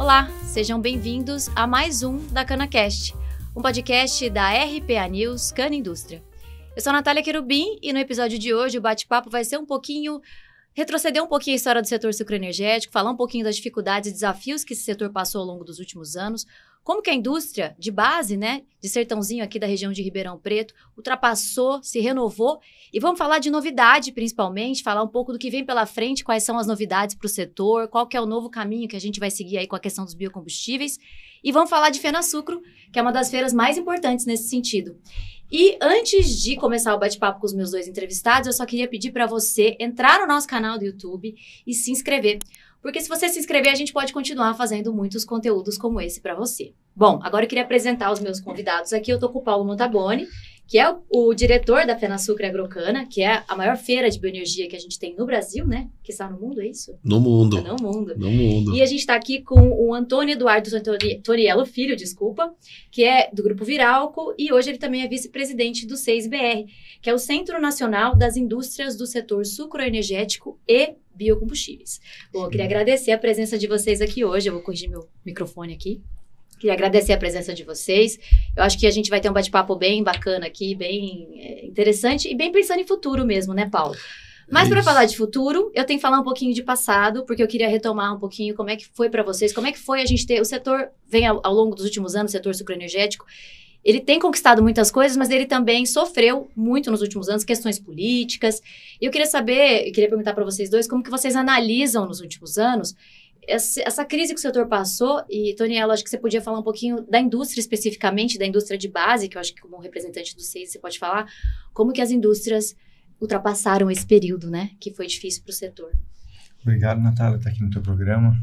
Olá, sejam bem-vindos a mais um da CanaCast, um podcast da RPA News Cana Indústria. Eu sou a Natália Querubim e no episódio de hoje o bate-papo vai ser retroceder um pouquinho a história do setor sucroenergético, falar um pouquinho das dificuldades e desafios que esse setor passou ao longo dos últimos anos, como que a indústria de base, de Sertãozinho aqui da região de Ribeirão Preto, ultrapassou, se renovou, e vamos falar de novidade principalmente, falar um pouco do que vem pela frente, quais são as novidades para o setor, qual que é o novo caminho que a gente vai seguir aí com a questão dos biocombustíveis, e vamos falar de FenaSucro, que é uma das feiras mais importantes nesse sentido. E antes de começar o bate-papo com os meus dois entrevistados, eu só queria pedir para você entrar no nosso canal do YouTube e se inscrever. Porque se você se inscrever, a gente pode continuar fazendo muitos conteúdos como esse para você. Bom, agora eu queria apresentar os meus convidados aqui. Eu tô com o Paulo Montaboni, que é o diretor da FenaSucro Agrocana, que é a maior feira de bioenergia que a gente tem no Brasil, que está no mundo, é isso? No mundo. No mundo. No mundo. E a gente está aqui com o Antônio Eduardo Toriello Filho, que é do Grupo Viralco, e hoje ele também é vice-presidente do CEIS-BR, que é o Centro Nacional das Indústrias do Setor Sucroenergético e Biocombustíveis. Bom, eu queria agradecer a presença de vocês aqui hoje. Eu vou corrigir meu microfone aqui. Queria agradecer a presença de vocês. Eu acho que a gente vai ter um bate-papo bem bacana aqui, bem interessante e bem pensando em futuro mesmo, né, Paulo? Mas para falar de futuro, eu tenho que falar um pouquinho de passado, porque eu queria retomar um pouquinho como é que foi para vocês, como é que foi a gente ter... O setor vem ao longo dos últimos anos, o setor sucroenergético, ele tem conquistado muitas coisas, mas ele também sofreu muito nos últimos anos, questões políticas. E eu queria perguntar para vocês dois, como que vocês analisam nos últimos anos essa crise que o setor passou, e, Toniello, acho que você podia falar um pouquinho da indústria especificamente, da indústria de base, que eu acho que como representante do CEIS você pode falar, como que as indústrias ultrapassaram esse período, que foi difícil para o setor. Obrigado, Natália, estar aqui no teu programa,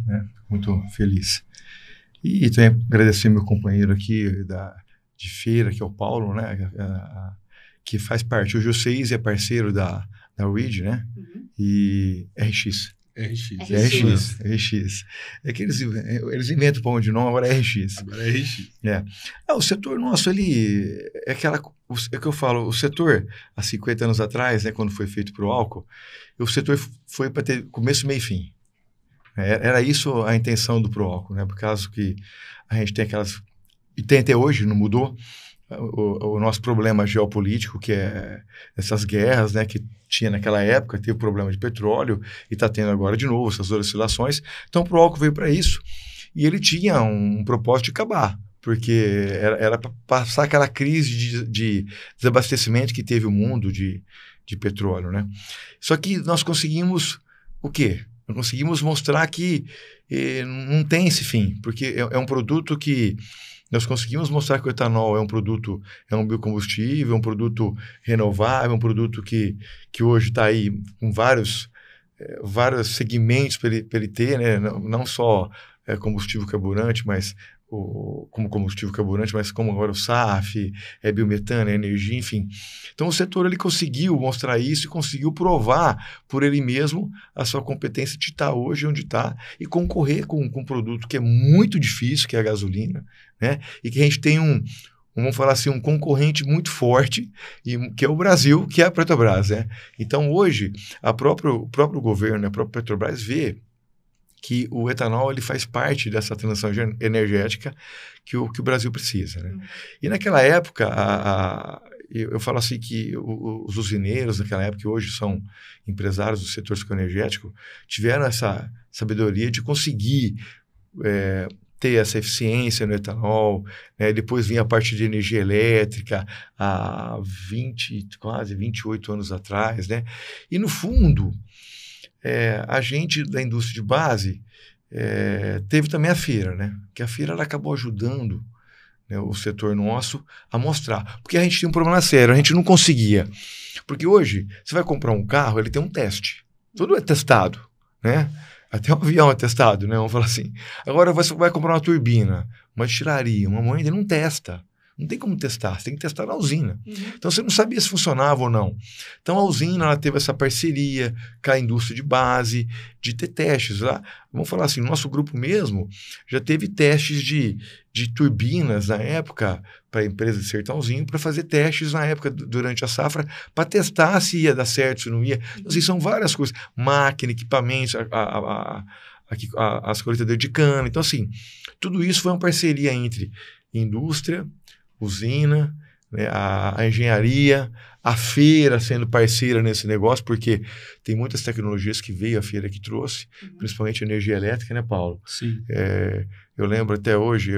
muito feliz. E também agradecer meu companheiro aqui de feira, que é o Paulo, que faz parte, hoje o CEIS é parceiro da RID, e RX. RX. É que eles inventam pão de nome, agora é RX. Agora é RX. O setor nosso, ele é que eu falo, o setor, há 50 anos atrás, quando foi feito para o álcool, o setor foi para ter começo, meio e fim. Era isso a intenção do Pro Álcool, por causa que a gente tem aquelas... E tem até hoje, não mudou, o nosso problema geopolítico, que é essas guerras, que tinha naquela época, teve problema de petróleo e está tendo agora de novo essas oscilações. Então, o Pro Álcool veio para isso. E ele tinha um propósito de acabar, porque era para passar aquela crise de desabastecimento que teve o mundo de petróleo, Só que nós conseguimos o quê? Nós conseguimos mostrar que não tem esse fim, porque é um produto que nós conseguimos mostrar que o etanol é um biocombustível, um produto renovável, um produto que hoje está aí com vários segmentos para ele ter, não só combustível carburante, mas como combustível carburante, mas como agora o SAF, biometano, energia, enfim. Então o setor ele conseguiu mostrar isso e conseguiu provar por ele mesmo a sua competência de estar hoje onde está e concorrer com um produto que é muito difícil, que é a gasolina, e que a gente tem vamos falar assim, um concorrente muito forte, que é o Brasil, que é a Petrobras. Então hoje o próprio governo, a própria Petrobras vê que o etanol ele faz parte dessa transição energética que o Brasil precisa. E naquela época, eu falo assim que os usineiros naquela época, que hoje são empresários do setor sucroenergético, tiveram essa sabedoria de conseguir ter essa eficiência no etanol, depois vinha a parte de energia elétrica há quase 28 anos atrás, E no fundo, a gente da indústria de base teve também a feira, que a feira ela acabou ajudando o setor nosso a mostrar, porque a gente tinha um problema sério, a gente não conseguia, porque hoje você vai comprar um carro, ele tem um teste, tudo é testado, até um avião é testado, vamos falar assim. Agora você vai comprar uma turbina, uma destilaria, uma moeda, ele não testa. Não tem como testar, você tem que testar na usina. Então, você não sabia se funcionava ou não. Então, a usina ela teve essa parceria com a indústria de base, de ter testes lá. Vamos falar assim, o nosso grupo mesmo já teve testes de turbinas na época para a empresa de Sertãozinho, para fazer testes na época, durante a safra, para testar se ia dar certo, se não ia. Então, assim, são várias coisas. Máquina, equipamentos, aqui as colheitadeiras de cana. Então, assim, tudo isso foi uma parceria entre indústria, usina, né, a engenharia, a feira sendo parceira nesse negócio, porque tem muitas tecnologias que veio a feira que trouxe, principalmente energia elétrica, né, Paulo? Sim. Eu lembro até hoje,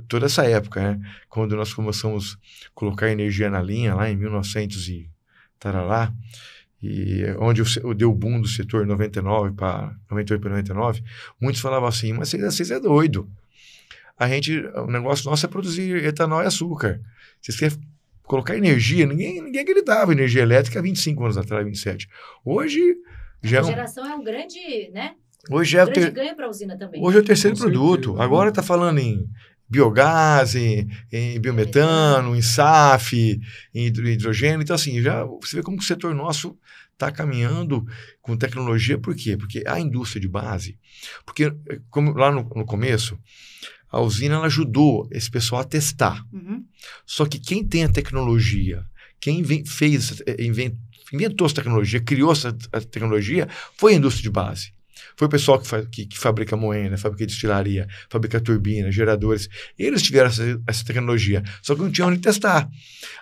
toda essa época, né, quando nós começamos a colocar energia na linha, lá em 1900 e tarará, e onde deu o boom do setor 99 para 98 para 99, muitos falavam assim, mas vocês é doido. O negócio nosso é produzir etanol e açúcar. Vocês querem colocar energia? Ninguém acreditava em energia elétrica há 25 anos atrás, 27. Hoje já a geração é um grande, né? Hoje é grande ganho para a usina também. Hoje é o terceiro produto. Agora está falando em biogás, em biometano, em SAF, em hidrogênio. Então, assim, já você vê como o setor nosso está caminhando com tecnologia. Por quê? Porque a indústria de base, porque como lá no começo, a usina ela ajudou esse pessoal a testar. Só que quem tem a tecnologia, quem inventou essa tecnologia, criou essa tecnologia, foi a indústria de base. Foi o pessoal que fabrica moenda, fabrica destilaria, fabrica turbina, geradores. Eles tiveram essa tecnologia, só que não tinham onde testar.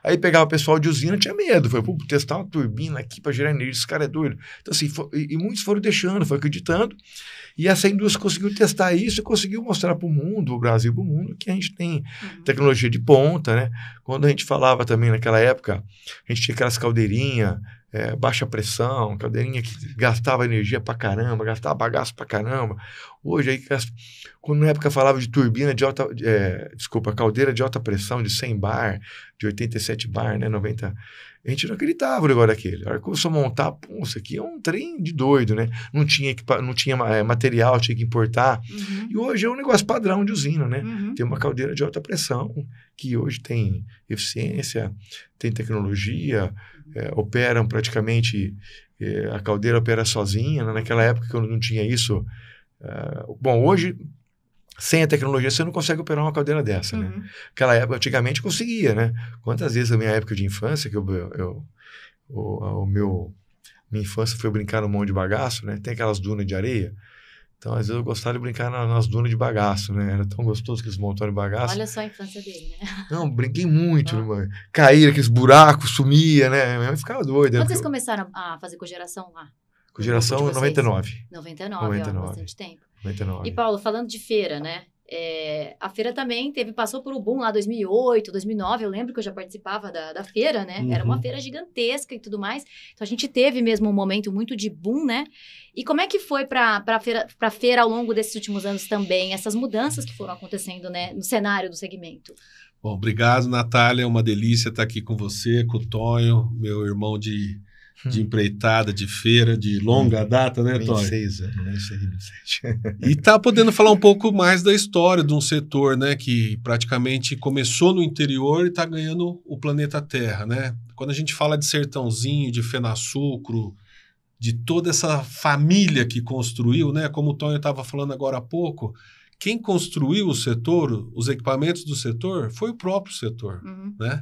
Aí pegava o pessoal de usina, tinha medo. Foi, testar uma turbina aqui para gerar energia, esse cara é doido. Então, assim, e muitos foram deixando, foram acreditando. E essa indústria conseguiu testar isso e conseguiu mostrar para o mundo, o Brasil para o mundo, que a gente tem tecnologia de ponta, né? Quando a gente falava também naquela época, a gente tinha aquelas caldeirinhas, baixa pressão, caldeirinha que gastava energia pra caramba, gastava bagaço pra caramba. Hoje, aí, quando na época falava de turbina de caldeira de alta pressão, de 100 bar, de 87 bar, né, 90, a gente não acreditava no negócio daquele. A hora que começou a montar, isso aqui é um trem de doido, né? Não tinha material, tinha que importar. E hoje é um negócio padrão de usina, né? Tem uma caldeira de alta pressão, que hoje tem eficiência, tem tecnologia, operam praticamente, a caldeira opera sozinha, né? Naquela época, quando não tinha isso, bom, hoje, sem a tecnologia, você não consegue operar uma caldeira dessa, né? Naquela época, antigamente, conseguia, né? Quantas vezes na minha época de infância, que minha infância foi brincar no monte de bagaço, né? Tem aquelas dunas de areia. Então, às vezes, eu gostava de brincar nas dunas de bagaço, né? Era tão gostoso aqueles montões de bagaço. Olha só a infância dele, né? Não, brinquei muito. Caía aqueles buracos, sumia, né? Eu ficava doido. Quando vocês começaram a fazer cogeração lá? Cogeração 99. 99, ó, bastante tempo. 99. E, Paulo, falando de feira, né? A feira também passou por um boom lá 2008, 2009. Eu lembro que eu já participava da feira, né? Era uma feira gigantesca e tudo mais. Então, a gente teve mesmo um momento muito de boom, né? E como é que foi para a feira ao longo desses últimos anos também? Essas mudanças que foram acontecendo, né? No cenário do segmento. Bom, obrigado, Natália. É uma delícia estar aqui com você, com o Tonho, meu irmão de empreitada, de feira, de longa data, né, Tonho? 26 anos, né? 27. E tá podendo falar um pouco mais da história de um setor, né, que praticamente começou no interior e está ganhando o planeta Terra, né? Quando a gente fala de Sertãozinho, de Fenasucro, de toda essa família que construiu, né? Como o Tonho estava falando agora há pouco, quem construiu o setor, os equipamentos do setor, foi o próprio setor, né?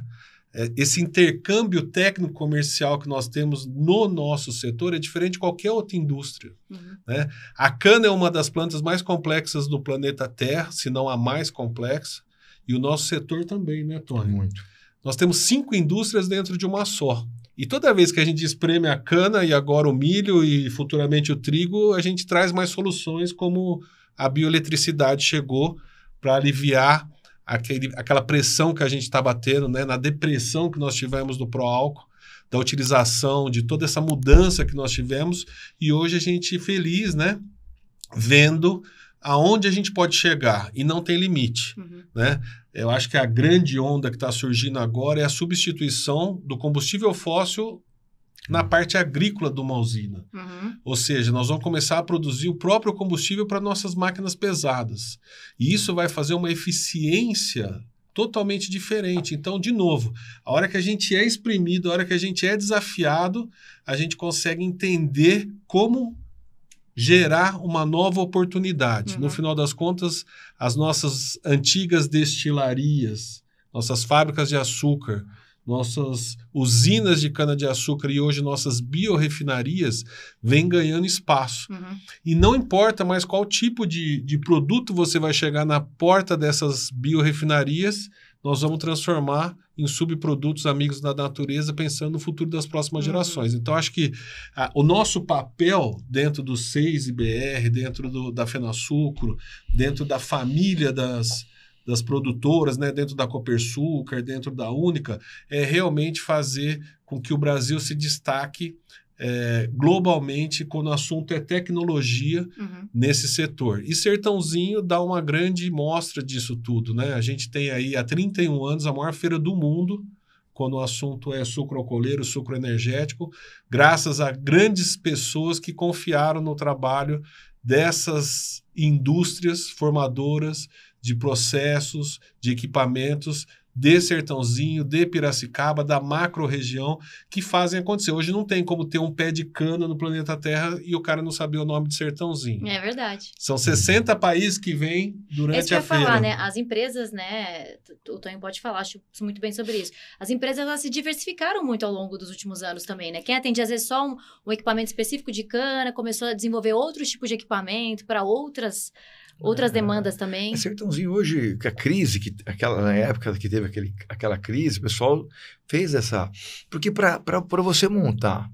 Esse intercâmbio técnico-comercial que nós temos no nosso setor é diferente de qualquer outra indústria. Né? A cana é uma das plantas mais complexas do planeta Terra, se não a mais complexa, e o nosso setor também, né, Tony? Muito. Nós temos 5 indústrias dentro de uma só. E toda vez que a gente espreme a cana, e agora o milho e futuramente o trigo, a gente traz mais soluções, como a bioeletricidade chegou para aliviar aquela pressão que a gente está batendo, né, na depressão que nós tivemos do pró-álcool, da utilização, de toda essa mudança que nós tivemos, e hoje a gente feliz, né, vendo aonde a gente pode chegar, e não tem limite. Né? Eu acho que a grande onda que está surgindo agora é a substituição do combustível fóssil na parte agrícola de uma usina. Ou seja, nós vamos começar a produzir o próprio combustível para nossas máquinas pesadas. E isso vai fazer uma eficiência totalmente diferente. Então, de novo, a hora que a gente é exprimido, a hora que a gente é desafiado, a gente consegue entender como gerar uma nova oportunidade. No final das contas, as nossas antigas destilarias, nossas fábricas de açúcar, nossas usinas de cana-de-açúcar e hoje nossas biorrefinarias vêm ganhando espaço. E não importa mais qual tipo de produto você vai chegar na porta dessas biorrefinarias, nós vamos transformar em subprodutos amigos da natureza, pensando no futuro das próximas gerações. Então, acho que o nosso papel dentro do 6IBR, dentro da FenaSucro, dentro da família das produtoras, né, dentro da Copersucar, dentro da Única, é realmente fazer com que o Brasil se destaque globalmente quando o assunto é tecnologia nesse setor. E Sertãozinho dá uma grande mostra disso tudo, né? A gente tem aí há 31 anos a maior feira do mundo, quando o assunto é sucro alcooleiro, sucro energético, graças a grandes pessoas que confiaram no trabalho dessas indústrias formadoras de processos, de equipamentos, de Sertãozinho, de Piracicaba, da macro-região, que fazem acontecer. Hoje não tem como ter um pé de cana no planeta Terra e o cara não saber o nome de Sertãozinho. É verdade. São 60 países que vêm durante a feira. Falar, né? As empresas, né? O Tonho pode falar, acho muito bem sobre isso. As empresas, elas se diversificaram muito ao longo dos últimos anos também, né? Quem atende, às vezes, só um equipamento específico de cana, começou a desenvolver outros tipos de equipamento para outras demandas também. A Sertãozinho hoje, que a crise, na época que teve aquela crise, o pessoal fez essa... Porque para você montar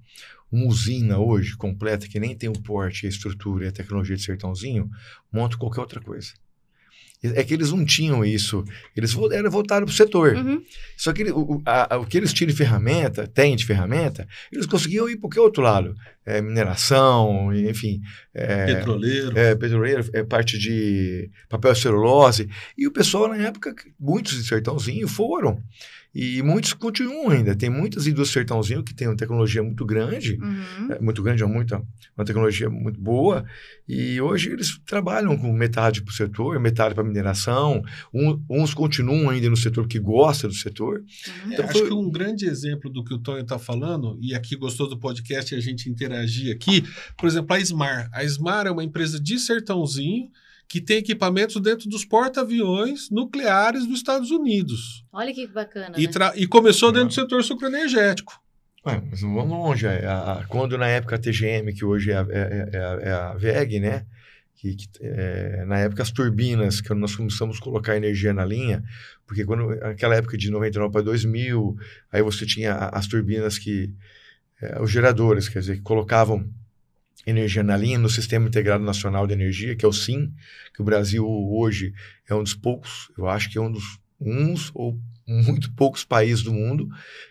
uma usina hoje completa, que nem tem o porte, a estrutura e a tecnologia de Sertãozinho, monta qualquer outra coisa. É que eles não tinham isso, eles eram voltados para o setor. Só que o que eles tinham de ferramenta, eles conseguiam ir para qualquer outro lado. Mineração, enfim. Petroleiro, parte de papel celulose. E o pessoal, na época, muitos de Sertãozinho foram. E muitos continuam ainda. Tem muitas indústrias de Sertãozinho que têm uma tecnologia muito grande. Muito grande, uma tecnologia muito boa. E hoje eles trabalham com metade para o setor, metade para a mineração. Uns continuam ainda no setor porque gostam do setor. Então, acho que um grande exemplo do que o Tonho está falando, e aqui gostou do podcast e a gente interagir aqui, por exemplo, a Smar. A Smar é uma empresa de Sertãozinho que tem equipamentos dentro dos porta-aviões nucleares dos Estados Unidos. Olha que bacana, E começou dentro do setor sucroenergético. Mas não vamos longe. Quando na época a TGM, que hoje é a VEG, né? Na época as turbinas, que nós começamos a colocar energia na linha, porque naquela época de 99 para 2000, aí você tinha as turbinas os geradores, quer dizer, que colocavam energia na linha no Sistema Integrado Nacional de Energia, que é o SIN, que o Brasil hoje é um dos poucos, eu acho que é uns ou muito poucos países do mundo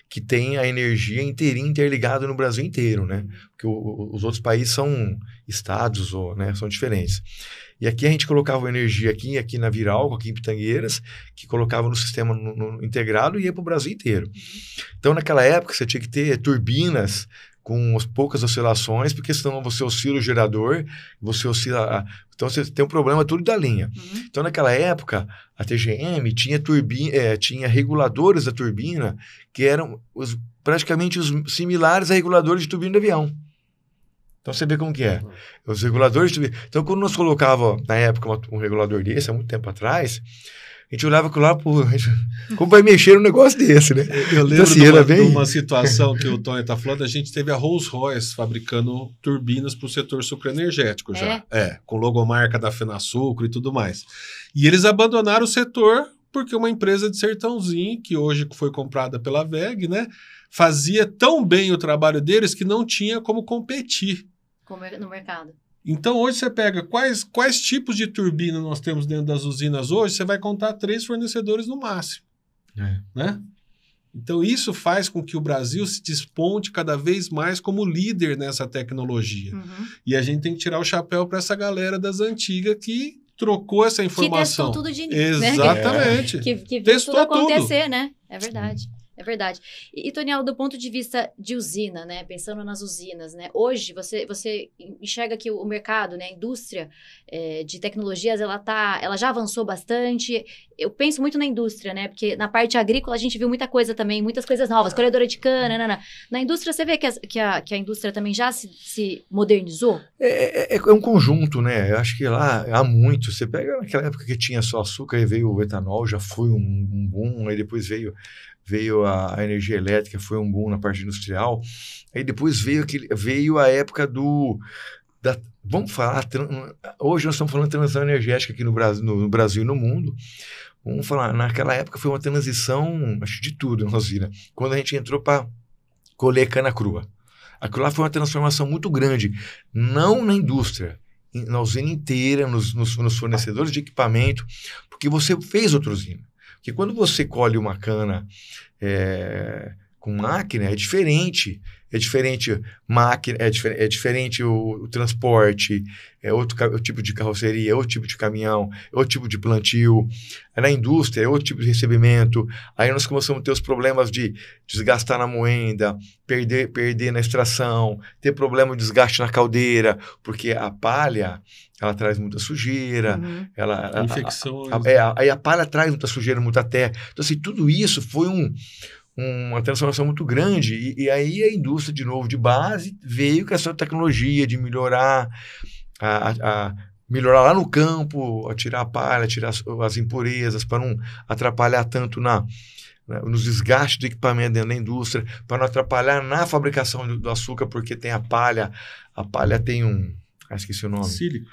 que tem a energia inteirinha interligada no Brasil inteiro, né? Porque os outros países são estados, né? São diferentes. E aqui a gente colocava energia aqui na Viralco, aqui em Pitangueiras, que colocava no sistema integrado e ia para o Brasil inteiro. Então, naquela época, você tinha que ter turbinas com poucas oscilações, porque senão você oscila o gerador, você oscila... Então, você tem um problema tudo da linha. Então, naquela época, a TGM tinha reguladores da turbina que eram praticamente os similares a reguladores de turbina de avião. Então, você vê como que é. Os reguladores de turbina... Então, quando nós colocava, na época, um regulador desse, há muito tempo atrás... A gente olhava aquilo lá, como vai mexer num negócio desse, né? Eu lembro de uma situação que o Tonho está falando, a gente teve a Rolls-Royce fabricando turbinas para o setor sucroenergético já. Com logomarca da FenaSucro e tudo mais. E eles abandonaram o setor porque uma empresa de Sertãozinho, que hoje foi comprada pela VEG, né, fazia tão bem o trabalho deles que não tinha como competir no mercado. Então, hoje você pega quais tipos de turbina nós temos dentro das usinas hoje, você vai contar 3 fornecedores no máximo. Né? Então, isso faz com que o Brasil se desponte cada vez mais como líder nessa tecnologia. E a gente tem que tirar o chapéu para essa galera das antigas que trocou essa informação. Que testou tudo de Exatamente. Né? Que testou tudo acontecer, né? É verdade. É verdade. E Toniel, do ponto de vista de usina, né? Pensando nas usinas, né? Hoje, você enxerga que o mercado, né? A indústria de tecnologias, ela já avançou bastante. Eu penso muito na indústria, né? Porque na parte agrícola a gente viu muita coisa também, muitas coisas novas, colhedora de cana, Na indústria, você vê que a indústria também já se modernizou? É um conjunto, né? Eu acho que lá há muito. Você pega naquela época que tinha só açúcar e veio o etanol, já foi um boom, aí depois veio veio a energia elétrica, foi um boom na parte industrial. Aí depois veio a época vamos falar, hoje nós estamos falando de transição energética aqui no Brasil e no mundo. Vamos falar, naquela época foi uma transição, acho de tudo na usina. Quando a gente entrou para colher cana crua. Aquilo lá foi uma transformação muito grande, não na indústria, na usina inteira, nos fornecedores de equipamento, porque você fez outra usina. Porque quando você colhe uma cana com máquina, é diferente. É diferente máquina, é diferente o transporte, é outro tipo de carroceria, é outro tipo de caminhão, é outro tipo de plantio. Na indústria, é outro tipo de recebimento. Aí nós começamos a ter os problemas de desgastar na moenda, perder na extração, ter problema de desgaste na caldeira, porque a palha, ela traz muita sujeira. Infecções. Aí a palha traz muita sujeira, muita terra. Então, assim, tudo isso foi uma transformação muito grande, e aí a indústria, de novo, de base, veio com essa tecnologia de melhorar, melhorar lá no campo, a tirar a palha, tirar as impurezas, para não atrapalhar tanto nos desgastes do equipamento dentro da indústria, para não atrapalhar na fabricação do açúcar, porque tem a palha tem esqueci o nome. Sílico.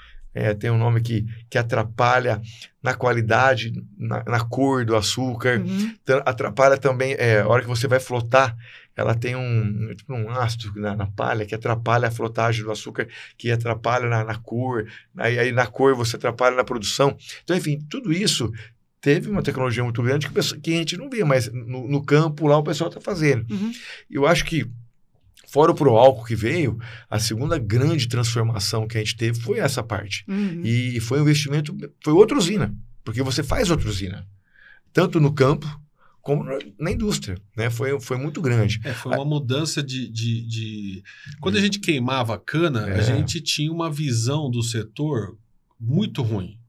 Tem um nome que atrapalha na qualidade, na cor do açúcar. Então, atrapalha também, a hora que você vai flotar, ela tem um ácido na palha que atrapalha a flotagem do açúcar, que atrapalha na cor. Aí na cor você atrapalha na produção. Então, enfim, tudo isso teve uma tecnologia muito grande que a gente não vê, mas no campo lá o pessoal está fazendo. Eu acho que, fora o Proálcool que veio, a segunda grande transformação que a gente teve foi essa parte. E foi um investimento, foi outra usina, porque você faz outra usina, tanto no campo como na indústria, né? Foi muito grande. Foi uma mudança Quando a gente queimava a cana, a gente tinha uma visão do setor muito ruim.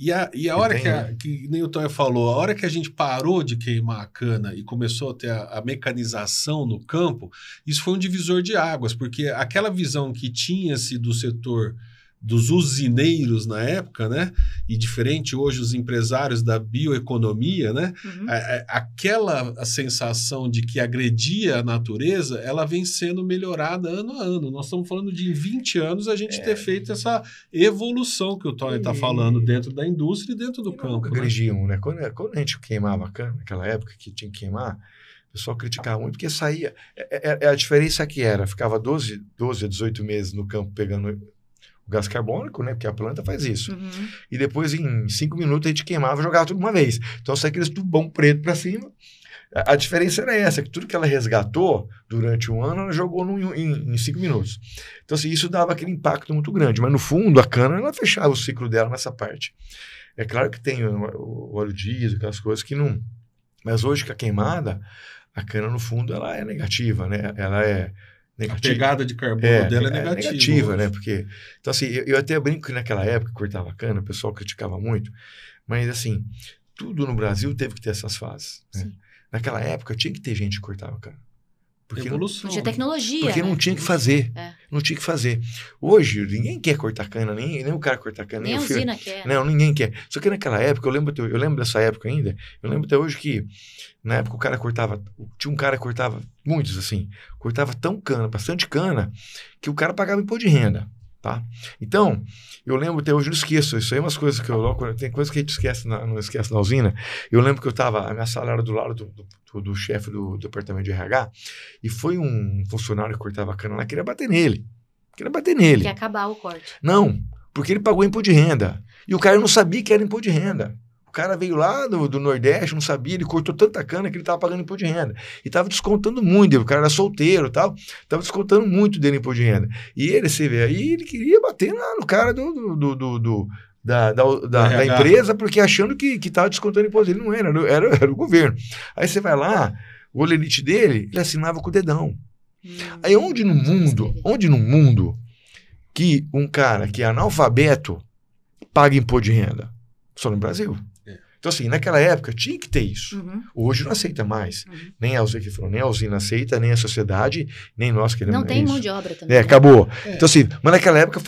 E a hora que nem o Tonho falou, a hora que a gente parou de queimar a cana e começou a ter a mecanização no campo, isso foi um divisor de águas, porque aquela visão que tinha-se do setor dos usineiros na época, né? E diferente hoje os empresários da bioeconomia, né? Aquela sensação de que agredia a natureza, ela vem sendo melhorada ano a ano. Nós estamos falando de em 20 anos a gente ter feito essa evolução que o Tony está falando dentro da indústria e dentro do campo. Agrediam, né? Quando a gente queimava a cana, naquela época que tinha que queimar, o pessoal criticava muito, porque saía... A diferença que ficava 12 a 18 meses no campo pegando o gás carbônico, né? Porque a planta faz isso. E depois, em 5 minutos, a gente queimava e jogava tudo de uma vez. Então, saia aquele tubão preto para cima. A diferença era essa, que tudo que ela resgatou durante um ano, ela jogou em 5 minutos. Então, assim, isso dava aquele impacto muito grande. Mas, no fundo, a cana, ela fechava o ciclo dela nessa parte. É claro que tem o óleo diesel, aquelas coisas que não... Mas hoje, com a queimada, a cana, no fundo, ela é negativa, né? Ela é... A pegada de carbono dela é negativa, né? Porque, então, assim, eu até brinco que naquela época cortava cana, o pessoal criticava muito, mas, assim, tudo no Brasil teve que ter essas fases. Né? Naquela época tinha que ter gente que cortava cana. Porque Evolução. Não tinha tecnologia. Porque não tinha que fazer. Não tinha que fazer. Hoje, ninguém quer cortar cana, nem o cara cortar cana. Nem a usina quer. Não, ninguém quer. Só que naquela época, eu lembro dessa época ainda, eu lembro até hoje que, na época, o cara cortava, tinha um cara que cortava, muitos assim, cortava bastante cana, que o cara pagava imposto de renda. Tá? Então, eu lembro até hoje, não esqueço, isso aí é umas coisas que tem coisas que a gente esquece não esquece na usina. Eu lembro que a minha sala era do lado do chefe do departamento de RH, e foi um funcionário que cortava a cana lá, queria bater nele. Quer acabar o corte. Não, porque ele pagou imposto de renda. E o cara não sabia que era imposto de renda. O cara veio lá do Nordeste, não sabia, ele cortou tanta cana que ele estava pagando imposto de renda. E estava descontando muito dele, o cara era solteiro e tal, estava descontando muito dele imposto de renda. E ele, você vê aí, ele queria bater no cara da empresa, porque achando que estava descontando imposto. Ele não era o governo. Aí você vai lá, o olerite dele, ele assinava com o dedão. Aí onde no mundo que um cara que é analfabeto paga imposto de renda? Só no Brasil. Então, assim, naquela época tinha que ter isso. Hoje não aceita mais. Nem a usina aceita, nem a sociedade, nem nós queremos. Não tem mão de obra também. Acabou. Então, assim, mas naquela época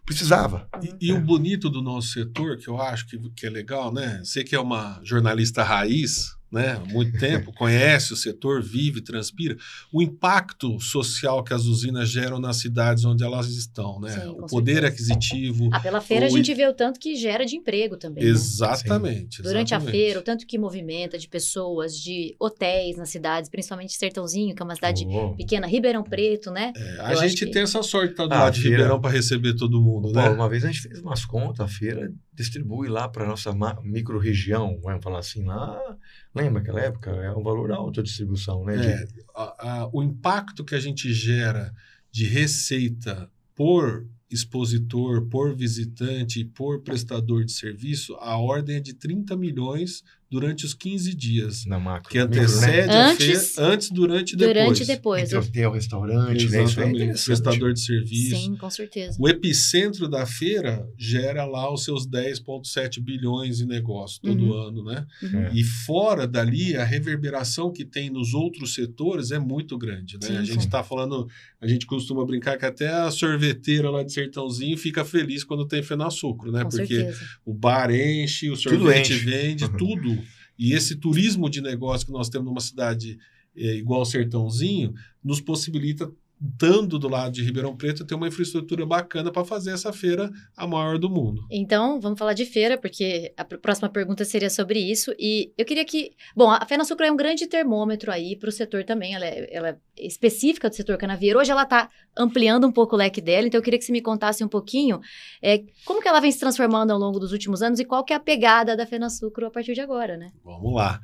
precisava. E o bonito do nosso setor, que eu acho que é legal, né? Você que é uma jornalista raiz, né, há muito tempo, conhece o setor, vive, transpira, o impacto social que as usinas geram nas cidades onde elas estão, né? Sim, O poder aquisitivo. Pela feira a gente vê o tanto que gera de emprego também, Exatamente. né? Durante a feira, o tanto que movimenta de pessoas, de hotéis nas cidades, principalmente Sertãozinho, que é uma cidade pequena, Ribeirão Preto, né? A gente tem essa sorte de estar do lado de Ribeirão para receber todo mundo, né? Uma vez a gente fez umas contas, a feira distribui lá para a nossa micro-região, vamos falar assim, lá. Lembra aquela época? É um valor alto a distribuição, né? O impacto que a gente gera de receita por expositor, por visitante e por prestador de serviço, a ordem é de 30 milhões durante os 15 dias. Na macro. Que antecede a feira, antes, durante e depois. Durante e depois. Entre hotel, restaurante, exatamente, né? prestador de serviço. Sim, com certeza. O epicentro da feira gera lá os seus 10,7 bilhões em negócio todo ano, né? E fora dali, a reverberação que tem nos outros setores é muito grande, né? Sim, a gente está falando, a gente costuma brincar que até a sorveteira lá de Sertãozinho fica feliz quando tem Fenasucro, né? Com Porque certeza. o bar enche, o sorvete vende, tudo. E esse turismo de negócio que nós temos numa cidade igual ao Sertãozinho nos possibilita, estando do lado de Ribeirão Preto, ter uma infraestrutura bacana para fazer essa feira a maior do mundo. Então, vamos falar de feira, porque a próxima pergunta seria sobre isso. E eu queria que... Bom, a Fenasucro é um grande termômetro aí para o setor também. Ela é específica do setor canavieiro. Hoje ela está ampliando um pouco o leque dela. Então, eu queria que você me contasse um pouquinho como que ela vem se transformando ao longo dos últimos anos e qual que é a pegada da Fenasucro a partir de agora, né? Vamos lá.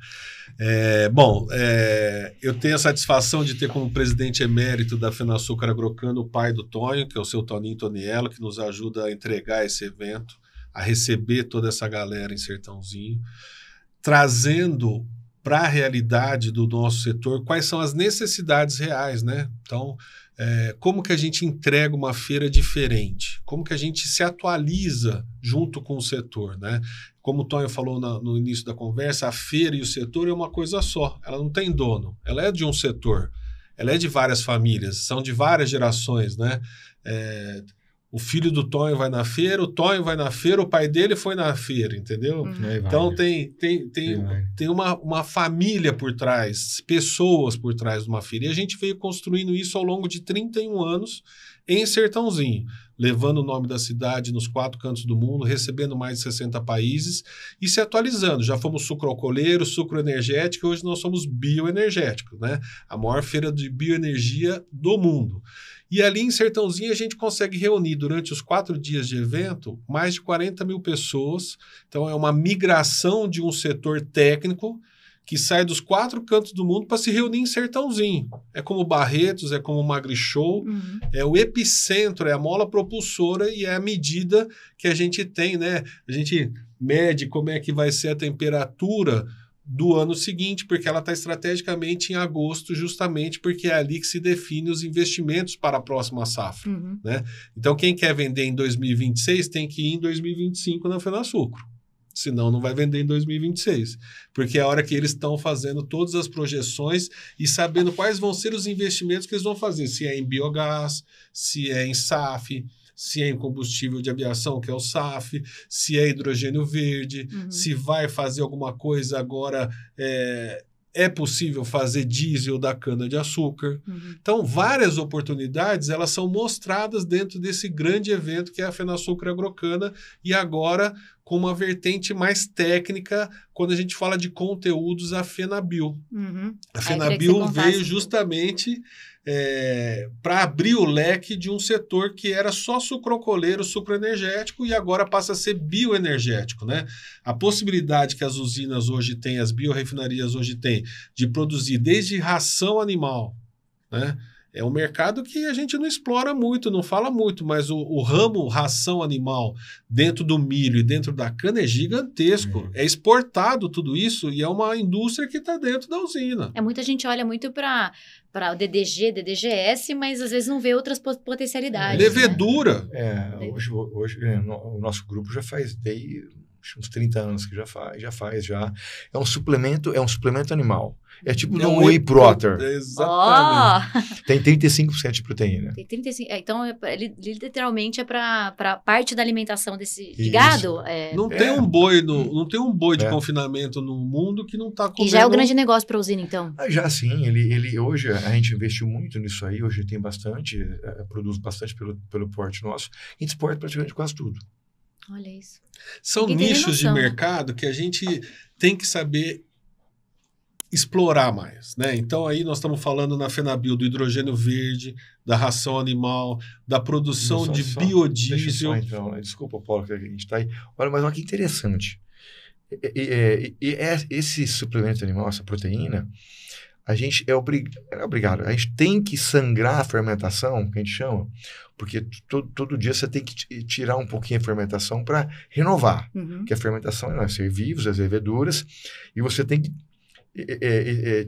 Eu tenho a satisfação de ter como presidente emérito da Fenasucro Agrocana o pai do Tonho, que é o seu Toninho Toniello, que nos ajuda a entregar esse evento, a receber toda essa galera em Sertãozinho, trazendo para a realidade do nosso setor quais são as necessidades reais, né? Então, como que a gente entrega uma feira diferente? Como que a gente se atualiza junto com o setor, né? Como o Tonho falou no início da conversa, a feira e o setor é uma coisa só. Ela não tem dono. Ela é de um setor. Ela é de várias famílias. São de várias gerações, né? O filho do Tonho vai na feira, o Tonho vai na feira, o pai dele foi na feira, entendeu? Então tem uma família por trás, pessoas por trás de uma feira. E a gente veio construindo isso ao longo de 31 anos em Sertãozinho, levando o nome da cidade nos 4 cantos do mundo, recebendo mais de 60 países e se atualizando. Já fomos sucroalcooleiro, sucroenergético, hoje nós somos bioenergéticos, né? A maior feira de bioenergia do mundo. E ali em Sertãozinho a gente consegue reunir durante os 4 dias de evento mais de 40 mil pessoas. Então é uma migração de um setor técnico que sai dos 4 cantos do mundo para se reunir em Sertãozinho. É como Barretos, é como Magrishow, é o epicentro, é a mola propulsora e é a medida que a gente tem, né? A gente mede como é que vai ser a temperatura do ano seguinte, porque ela está estrategicamente em agosto, justamente porque é ali que se define os investimentos para a próxima safra. Né? Então, quem quer vender em 2026 tem que ir em 2025 na Fenasucro. Senão não vai vender em 2026. Porque é a hora que eles estão fazendo todas as projeções e sabendo quais vão ser os investimentos que eles vão fazer. Se é em biogás, se é em SAF, se é em combustível de aviação, que é o SAF, se é hidrogênio verde, se vai fazer alguma coisa agora... É possível fazer diesel da cana-de-açúcar. Então, várias oportunidades, elas são mostradas dentro desse grande evento que é a Fenasucro Agrocana e agora com uma vertente mais técnica quando a gente fala de conteúdos, a FenaBio. A FenaBio veio justamente para abrir o leque de um setor que era só sucroalcooleiro, sucroenergético e agora passa a ser bioenergético, né? A possibilidade que as usinas hoje têm, as biorefinarias hoje têm, de produzir desde ração animal, né? É um mercado que a gente não explora muito, não fala muito, mas o ramo ração animal dentro do milho e dentro da cana é gigantesco. É exportado tudo isso e é uma indústria que está dentro da usina. Muita gente olha muito para o DDG, DDGS, mas às vezes não vê outras potencialidades. Levedura. Hoje o nosso grupo já faz uns 30 anos que já faz. É um suplemento animal. É tipo É um um whey protein. Exatamente. Tem 35% de proteína. Tem 35, então, ele literalmente é para parte da alimentação de Isso. gado. Não tem um boi, não tem um boi de É. confinamento no mundo que não está comendo. E já é o grande negócio para a usina, então. Já sim, ele hoje a gente investiu muito nisso aí, hoje tem bastante, produz bastante pelo porte nosso, a gente exporta praticamente quase tudo. Olha isso. São Ninguém tem nichos noção, de né? mercado que a gente tem que saber explorar mais, né? Então aí nós estamos falando na FenaBio do hidrogênio verde, da ração animal, da produção de Deixa eu biodiesel. só, então, desculpa, Paulo, que a gente está aí. Olha que interessante. Esse suplemento animal, essa proteína, a gente é obrigado. A gente tem que sangrar a fermentação, que a gente chama, porque todo dia você tem que tirar um pouquinho a fermentação para renovar. Uhum. Porque a fermentação é ser vivos, as leveduras, e você tem que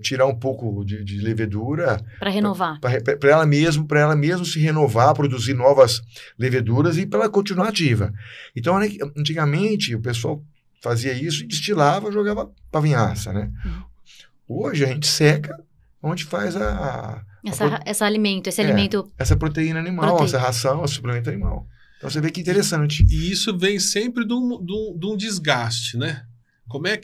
tirar um pouco de levedura Para renovar. para ela mesmo se renovar, produzir novas leveduras e para ela continuar ativa. Então, antigamente, o pessoal fazia isso e destilava, jogava para vinhaça, né? Uhum. Hoje a gente seca, onde faz Esse alimento. essa proteína animal, essa ração, esse suplemento animal. Então você vê que interessante. E isso vem sempre de um desgaste, né?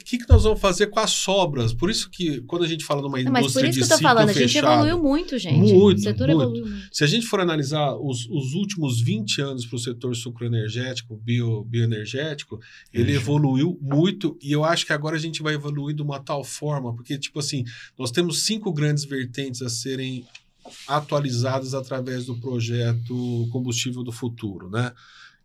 Que nós vamos fazer com as sobras? Por isso que quando a gente fala numa indústria mas por isso de que eu tô ciclo falando, fechado, a gente evoluiu muito, gente. Muito, O setor muito. evoluiu muito. Se a gente for analisar os últimos 20 anos para o setor sucroenergético, bioenergético, ele evoluiu muito e eu acho que agora a gente vai evoluir de uma tal forma, porque, tipo assim, nós temos 5 grandes vertentes a serem atualizadas através do projeto Combustível do Futuro, né?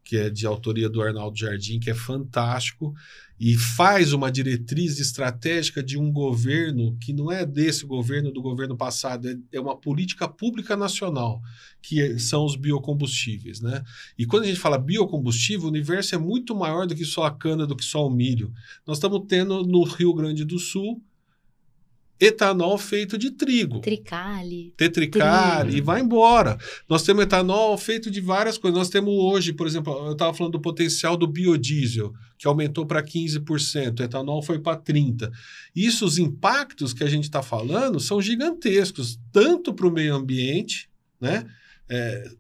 Que é de autoria do Arnaldo Jardim, que é fantástico e faz uma diretriz estratégica de um governo que não é desse governo, do governo passado, é uma política pública nacional, que são os biocombustíveis, né? E quando a gente fala biocombustível, o universo é muito maior do que só a cana, do que só o milho. Nós estamos tendo no Rio Grande do Sul etanol feito de trigo. Tetricale, e vai embora. Nós temos etanol feito de várias coisas. Nós temos hoje, por exemplo, eu estava falando do potencial do biodiesel, que aumentou para 15%, o etanol foi para 30%. Isso, os impactos que a gente está falando são gigantescos, tanto para o meio ambiente, né?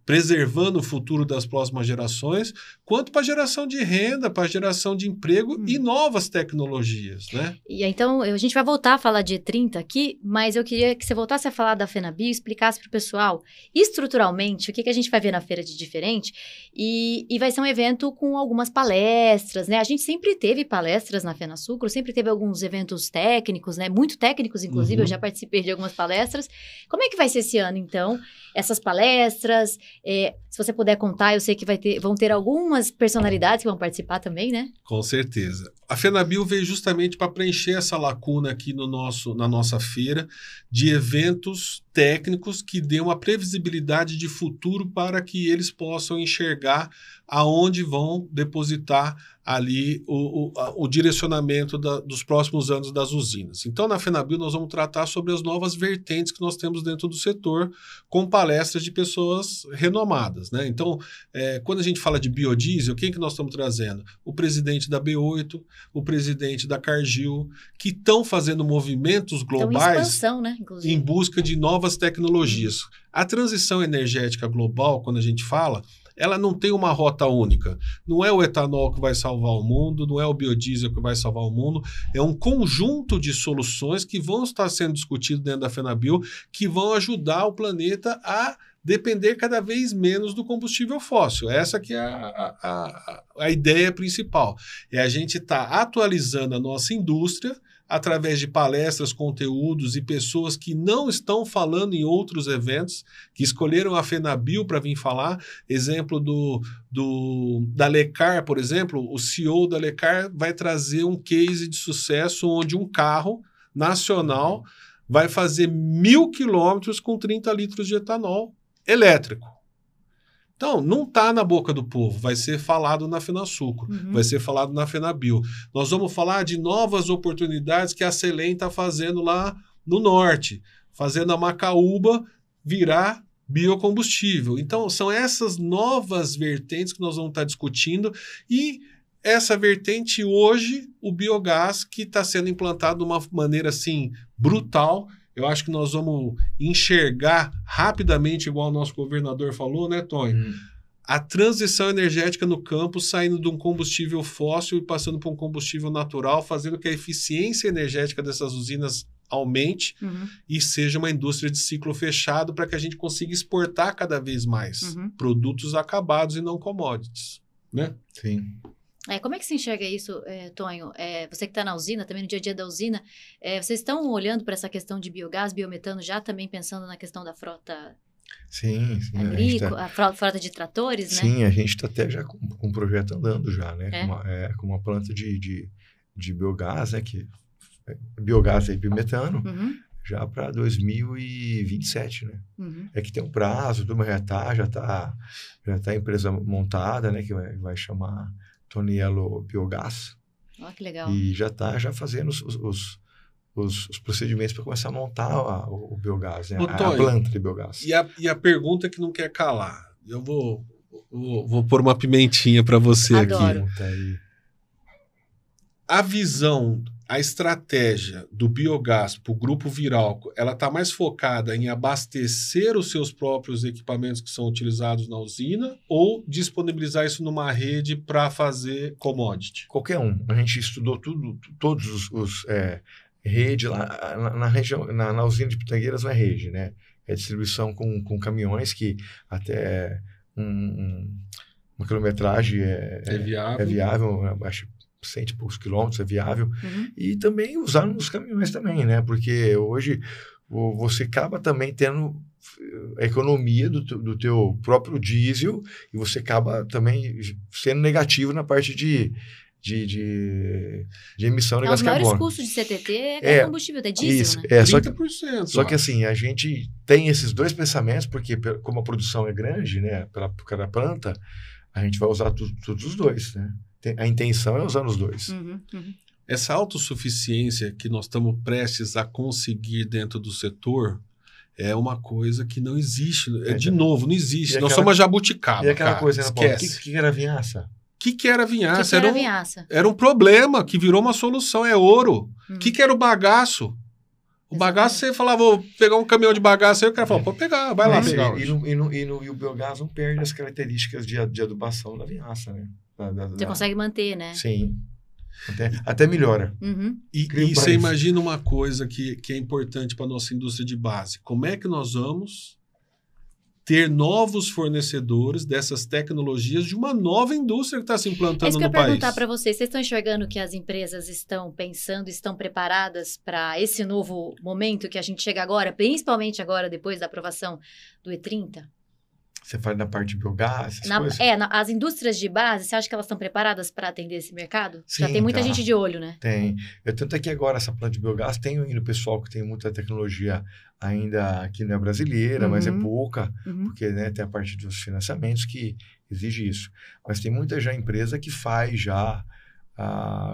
Preservando o futuro das próximas gerações, quanto para a geração de renda, para a geração de emprego e novas tecnologias, né? E então, a gente vai voltar a falar de E30 aqui, mas eu queria que você voltasse a falar da FenaBio e explicasse para o pessoal, estruturalmente, o que a gente vai ver na feira de diferente, e vai ser um evento com algumas palestras, né? A gente sempre teve palestras na FenaSucro, sempre teve alguns eventos técnicos, né? Muito técnicos, inclusive, eu já participei de algumas palestras. Como é que vai ser esse ano, então, essas palestras? Se você puder contar, eu sei que vão ter algumas personalidades que vão participar também, né? Com certeza. A FenaBio veio justamente para preencher essa lacuna aqui na nossa feira de eventos técnicos que dê uma previsibilidade de futuro para que eles possam enxergar aonde vão depositar ali o direcionamento dos próximos anos das usinas. Então, na FenaBio, nós vamos tratar sobre as novas vertentes que nós temos dentro do setor, com palestras de pessoas renomadas, né? Então, quando a gente fala de biodiesel, quem que nós estamos trazendo? O presidente da B8, o presidente da Cargill, que estão fazendo movimentos globais expansão, né? Inclusive. Em busca de novas tecnologias. A transição energética global, quando a gente fala, ela não tem uma rota única. Não é o etanol que vai salvar o mundo, não é o biodiesel que vai salvar o mundo, é um conjunto de soluções que vão estar sendo discutidas dentro da FenaBio, que vão ajudar o planeta a depender cada vez menos do combustível fóssil. Essa que é a ideia principal. É a gente estar atualizando a nossa indústria através de palestras, conteúdos e pessoas que não estão falando em outros eventos, que escolheram a FenaBio para vir falar. Exemplo da Lecar, por exemplo, o CEO da Lecar vai trazer um case de sucesso onde um carro nacional vai fazer 1.000 quilômetros com 30 litros de etanol elétrico. Então, não está na boca do povo, vai ser falado na FenaSucro, vai ser falado na FenaBio. Nós vamos falar de novas oportunidades que a Selem está fazendo lá no norte, fazendo a Macaúba virar biocombustível. Então, são essas novas vertentes que nós vamos estar discutindo e essa vertente hoje, o biogás, que está sendo implantado de uma maneira assim brutal. Eu acho que nós vamos enxergar rapidamente, igual o nosso governador falou, né, Tonho? A transição energética no campo, saindo de um combustível fóssil e passando para um combustível natural, fazendo que a eficiência energética dessas usinas aumente e seja uma indústria de ciclo fechado para que a gente consiga exportar cada vez mais produtos acabados e não commodities, né? Sim. Como é que se enxerga isso, Tonho? Você que está na usina, também no dia a dia da usina, vocês estão olhando para essa questão de biogás, biometano, já também pensando na questão da frota Sim. agrícola, a frota de tratores, né? Sim, a gente está até já com um projeto andando já, né? Com uma planta de biogás, né? Biogás e biometano, já para 2027, né? É que tem um prazo, já tá a empresa montada, né? Que vai chamar Tonielo Biogás. Que legal. E já está fazendo os procedimentos para começar a montar o biogás, né? A planta de biogás. E a pergunta que não quer calar. Eu vou pôr uma pimentinha para você. Adoro. Aqui. A visão, a estratégia do biogás para o Grupo Viralco, ela está mais focada em abastecer os seus próprios equipamentos que são utilizados na usina ou disponibilizar isso numa rede para fazer commodity? Qualquer um. A gente estudou todos os rede lá na região, na usina de Pitangueiras não é rede, né? É distribuição com caminhões que até uma quilometragem é viável, acho 100 e poucos quilômetros é viável. E também usar nos caminhões também, né? Porque hoje você acaba também tendo a economia do teu próprio diesel e você acaba também sendo negativo na parte de emissão de gás carbônico. Os maiores custos de CTT é combustível, é diesel, isso, né? 30%. Só que assim, a gente tem esses dois pensamentos, porque como a produção é grande, né, pela cada planta, a gente vai usar todos os dois, né? A intenção é usar os dois. Essa autossuficiência que nós estamos prestes a conseguir dentro do setor é uma coisa que não existe. De novo, não existe. Nós somos a jabuticaba. E aquela cara, coisa, esquece. O que era vinhaça? O que era vinhaça? Que era vinhaça? Era um problema que virou uma solução, é ouro. O que era o bagaço? O bagaço, você falava, vou pegar um caminhão de bagaço, aí o cara falou, pode pegar, vai lá pegar. E o biogás não perde as características de adubação da vinhaça, né? Você consegue manter, né? Sim. Até melhora. E você imagina uma coisa que é importante para a nossa indústria de base. Como é que nós vamos ter novos fornecedores dessas tecnologias de uma nova indústria que está se implantando no país? É isso que eu ia perguntar para vocês. Vocês estão enxergando que as empresas estão pensando, estão preparadas para esse novo momento que a gente chega agora, principalmente agora, depois da aprovação do E30? Você fala na parte de biogás, essas coisas? As indústrias de base, você acha que elas estão preparadas para atender esse mercado? Sim, já tem muita gente de olho, né? Tem. Tanto é que agora essa planta de biogás tem ainda o pessoal que tem muita tecnologia ainda que não é brasileira, mas é pouca, porque né, tem a parte dos financiamentos que exige isso. Mas tem muita já empresa que faz já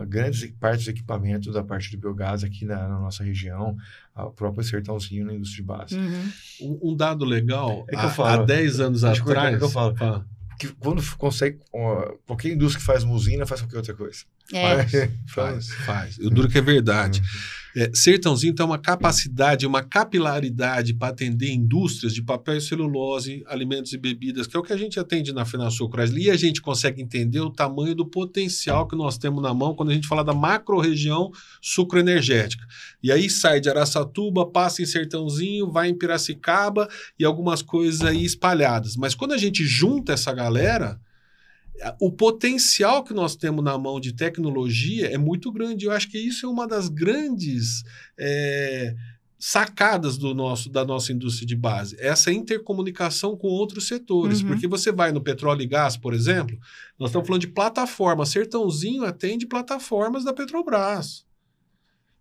grandes partes do equipamento da parte do biogás aqui na nossa região, a própria Sertãozinho na indústria de base. Um dado legal, que eu falo, há 10 anos atrás... que eu falo, que quando consegue, qualquer indústria que faz uma usina faz qualquer outra coisa. Faz. Eu duro que é verdade. Sertãozinho tem uma capacidade, uma capilaridade para atender indústrias de papel e celulose, alimentos e bebidas, que é o que a gente atende na FenaSul Chrysler, e a gente consegue entender o tamanho do potencial que nós temos na mão quando a gente fala da macro-região sucroenergética. E aí sai de Araçatuba, passa em Sertãozinho, vai em Piracicaba e algumas coisas aí espalhadas. Mas quando a gente junta essa galera, o potencial que nós temos na mão de tecnologia é muito grande. Eu acho que isso é uma das grandes sacadas da nossa indústria de base. Essa intercomunicação com outros setores. Porque você vai no petróleo e gás, por exemplo, nós estamos falando de plataforma. Sertãozinho atende plataformas da Petrobras.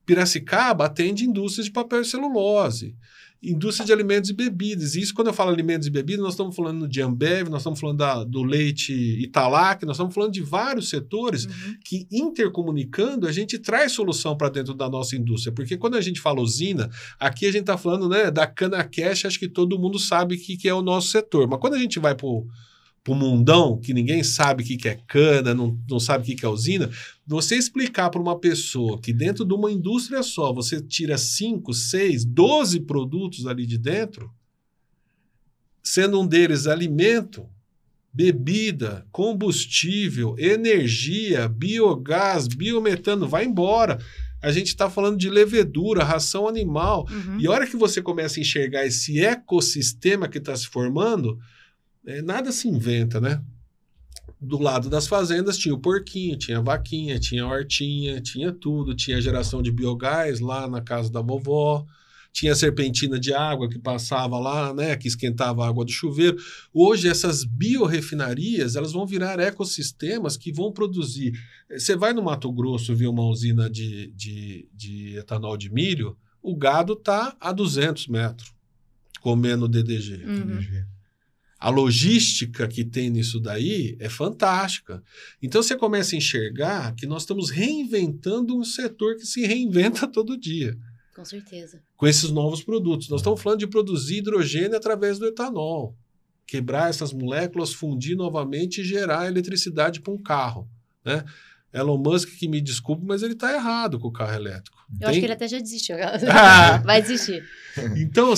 Piracicaba atende indústrias de papel e celulose. Indústria de alimentos e bebidas. E isso, quando eu falo alimentos e bebidas, nós estamos falando de Ambev, nós estamos falando do leite Italac, nós estamos falando de vários setores que, intercomunicando, a gente traz solução para dentro da nossa indústria. Porque quando a gente fala usina, aqui a gente está falando, né, da cana-cash, acho que todo mundo sabe que é o nosso setor. Mas quando a gente vai para para o mundão, que ninguém sabe o que é cana, não sabe o que é usina, você explicar para uma pessoa que dentro de uma indústria só, você tira 5, 6, 12 produtos ali de dentro, sendo um deles alimento, bebida, combustível, energia, biogás, biometano, vai embora. A gente está falando de levedura, ração animal. E a hora que você começa a enxergar esse ecossistema que está se formando, nada se inventa, né? Do lado das fazendas tinha o porquinho, tinha a vaquinha, tinha a hortinha, tinha tudo. Tinha geração de biogás lá na casa da vovó. Tinha a serpentina de água que passava lá, né, que esquentava a água do chuveiro. Hoje, essas biorefinarias, elas vão virar ecossistemas que vão produzir. Você vai no Mato Grosso ver uma usina de etanol de milho, o gado está a 200 metros comendo DDG. A logística que tem nisso daí é fantástica. Então, você começa a enxergar que nós estamos reinventando um setor que se reinventa todo dia. Com certeza. Com esses novos produtos. Nós estamos falando de produzir hidrogênio através do etanol. Quebrar essas moléculas, fundir novamente e gerar eletricidade para um carro. Né? Elon Musk, que me desculpe, mas ele está errado com o carro elétrico. Acho que ele até já desistiu. Vai desistir. Então,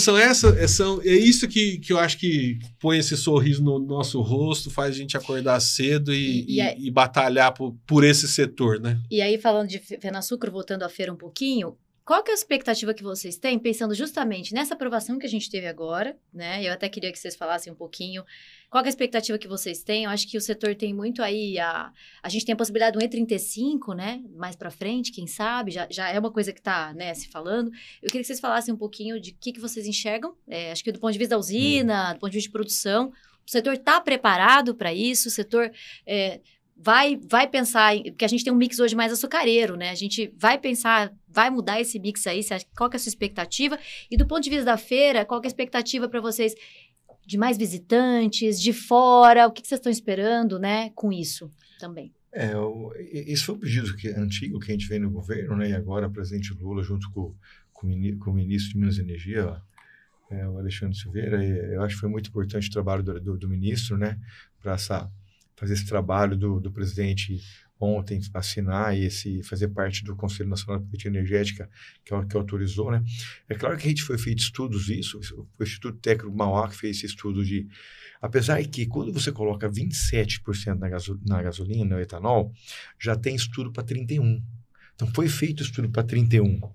é isso que eu acho que põe esse sorriso no nosso rosto, faz a gente acordar cedo e batalhar por esse setor. Né? E aí, falando de Fenaçucro, voltando à feira um pouquinho, qual que é a expectativa que vocês têm, pensando justamente nessa aprovação que a gente teve agora, né? Eu até queria que vocês falassem um pouquinho. Qual que é a expectativa que vocês têm? Eu acho que o setor tem muito aí, a gente tem a possibilidade do E35, né? Mais para frente, quem sabe, já é uma coisa que está, né, se falando. Eu queria que vocês falassem um pouquinho de que vocês enxergam, acho que do ponto de vista da usina, do ponto de vista de produção, o setor está preparado para isso, o setor... Vai pensar, porque a gente tem um mix hoje mais açucareiro, né? A gente vai pensar, vai mudar esse mix aí, qual que é a sua expectativa? E do ponto de vista da feira, qual que é a expectativa para vocês de mais visitantes, de fora? O que vocês estão esperando, né, com isso também? Esse foi o pedido antigo que a gente vem no governo, né? E agora o presidente Lula, junto com o ministro de Minas e Energia, o Alexandre Silveira, eu acho que foi muito importante o trabalho do ministro, né? Para fazer esse trabalho do presidente ontem, assinar e fazer parte do Conselho Nacional de Política Energética, que autorizou, né? É claro que a gente foi feito estudos o Instituto Técnico Mauá que fez esse estudo apesar que quando você coloca 27% na gasolina, no etanol, já tem estudo para 31%. Então, foi feito estudo para 31%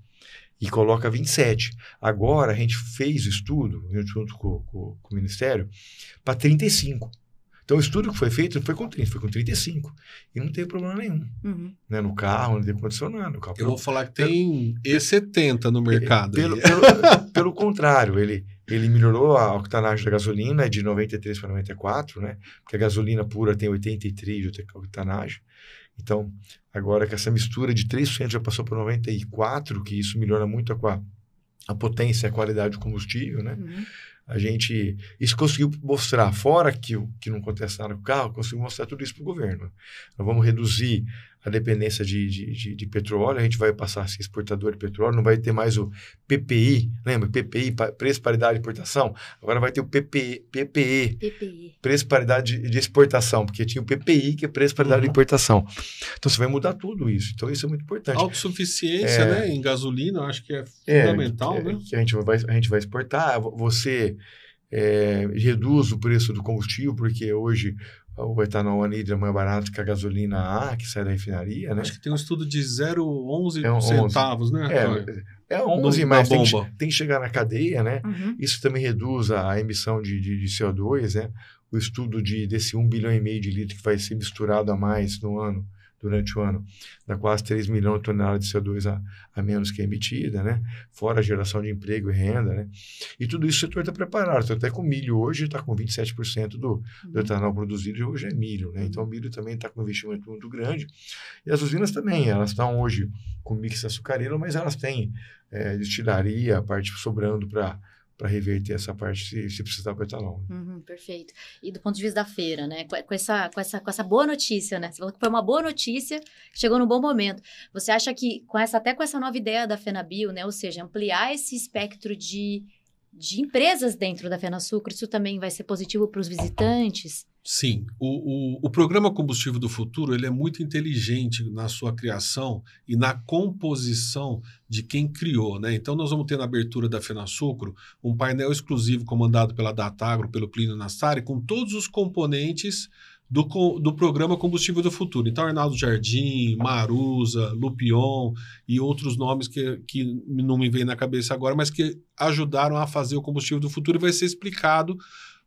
e coloca 27%. Agora, a gente fez o estudo, junto com o Ministério, para 35%. Então, o estudo que foi feito foi com 30, foi com 35. E não teve problema nenhum. Né? No carro, não teve condicionado. Eu vou falar que tem E70 no mercado. Pelo contrário, ele melhorou a octanagem da gasolina de 93 para 94, né? Porque a gasolina pura tem 83 de octanagem. Então, agora que essa mistura de 3% já passou para 94, que isso melhora muito a potência e a qualidade do combustível, né? Isso conseguiu mostrar, fora que não acontece nada com o carro, conseguiu mostrar tudo isso para o governo. Nós vamos reduzir a dependência de petróleo, a gente vai passar a ser exportador de petróleo, não vai ter mais o PPI, lembra? PPI, preço paridade de importação, agora vai ter o PPE. Preço paridade de exportação, porque tinha o PPI, que é preço paridade de importação. Então, você vai mudar tudo isso. Então, isso é muito importante. Autossuficiência, né? Em gasolina, eu acho que é fundamental, né? Que a gente vai exportar, você reduz o preço do combustível, porque hoje o etanol anidro é mais barato que a gasolina A, que sai da refinaria, né? Acho que tem um estudo de 0,11 centavos, né? 11, mas tem que chegar na cadeia, né? Isso também reduz a emissão de CO2, né? O estudo desse 1,5 bilhão de litros que vai ser misturado a mais durante o ano, dá quase 3 milhões de toneladas de CO2 a menos que é emitida, né? Fora a geração de emprego e renda, né? E tudo isso o setor está preparado. Então, até com milho hoje está com 27% do etanol produzido, e hoje é milho, né? Então, o milho também está com um investimento muito grande. E as usinas também, elas estão hoje com mix açucareiro, mas elas têm destilaria, a parte sobrando para reverter essa parte se precisar para etanol. Perfeito. E do ponto de vista da feira, né? Com essa boa notícia, né? Você falou que foi uma boa notícia, chegou num bom momento. Você acha que até com essa nova ideia da FenaBio, né? Ou seja, ampliar esse espectro de empresas dentro da Fenaçucro, isso também vai ser positivo para os visitantes? Sim, o programa Combustível do Futuro ele é muito inteligente na sua criação e na composição de quem criou, né? Então nós vamos ter na abertura da FenaSucro um painel exclusivo comandado pela Datagro, pelo Plínio Nassari, com todos os componentes do programa Combustível do Futuro. Então Arnaldo Jardim, Marusa, Lupion e outros nomes que não me vêm na cabeça agora, mas que ajudaram a fazer o Combustível do Futuro, e vai ser explicado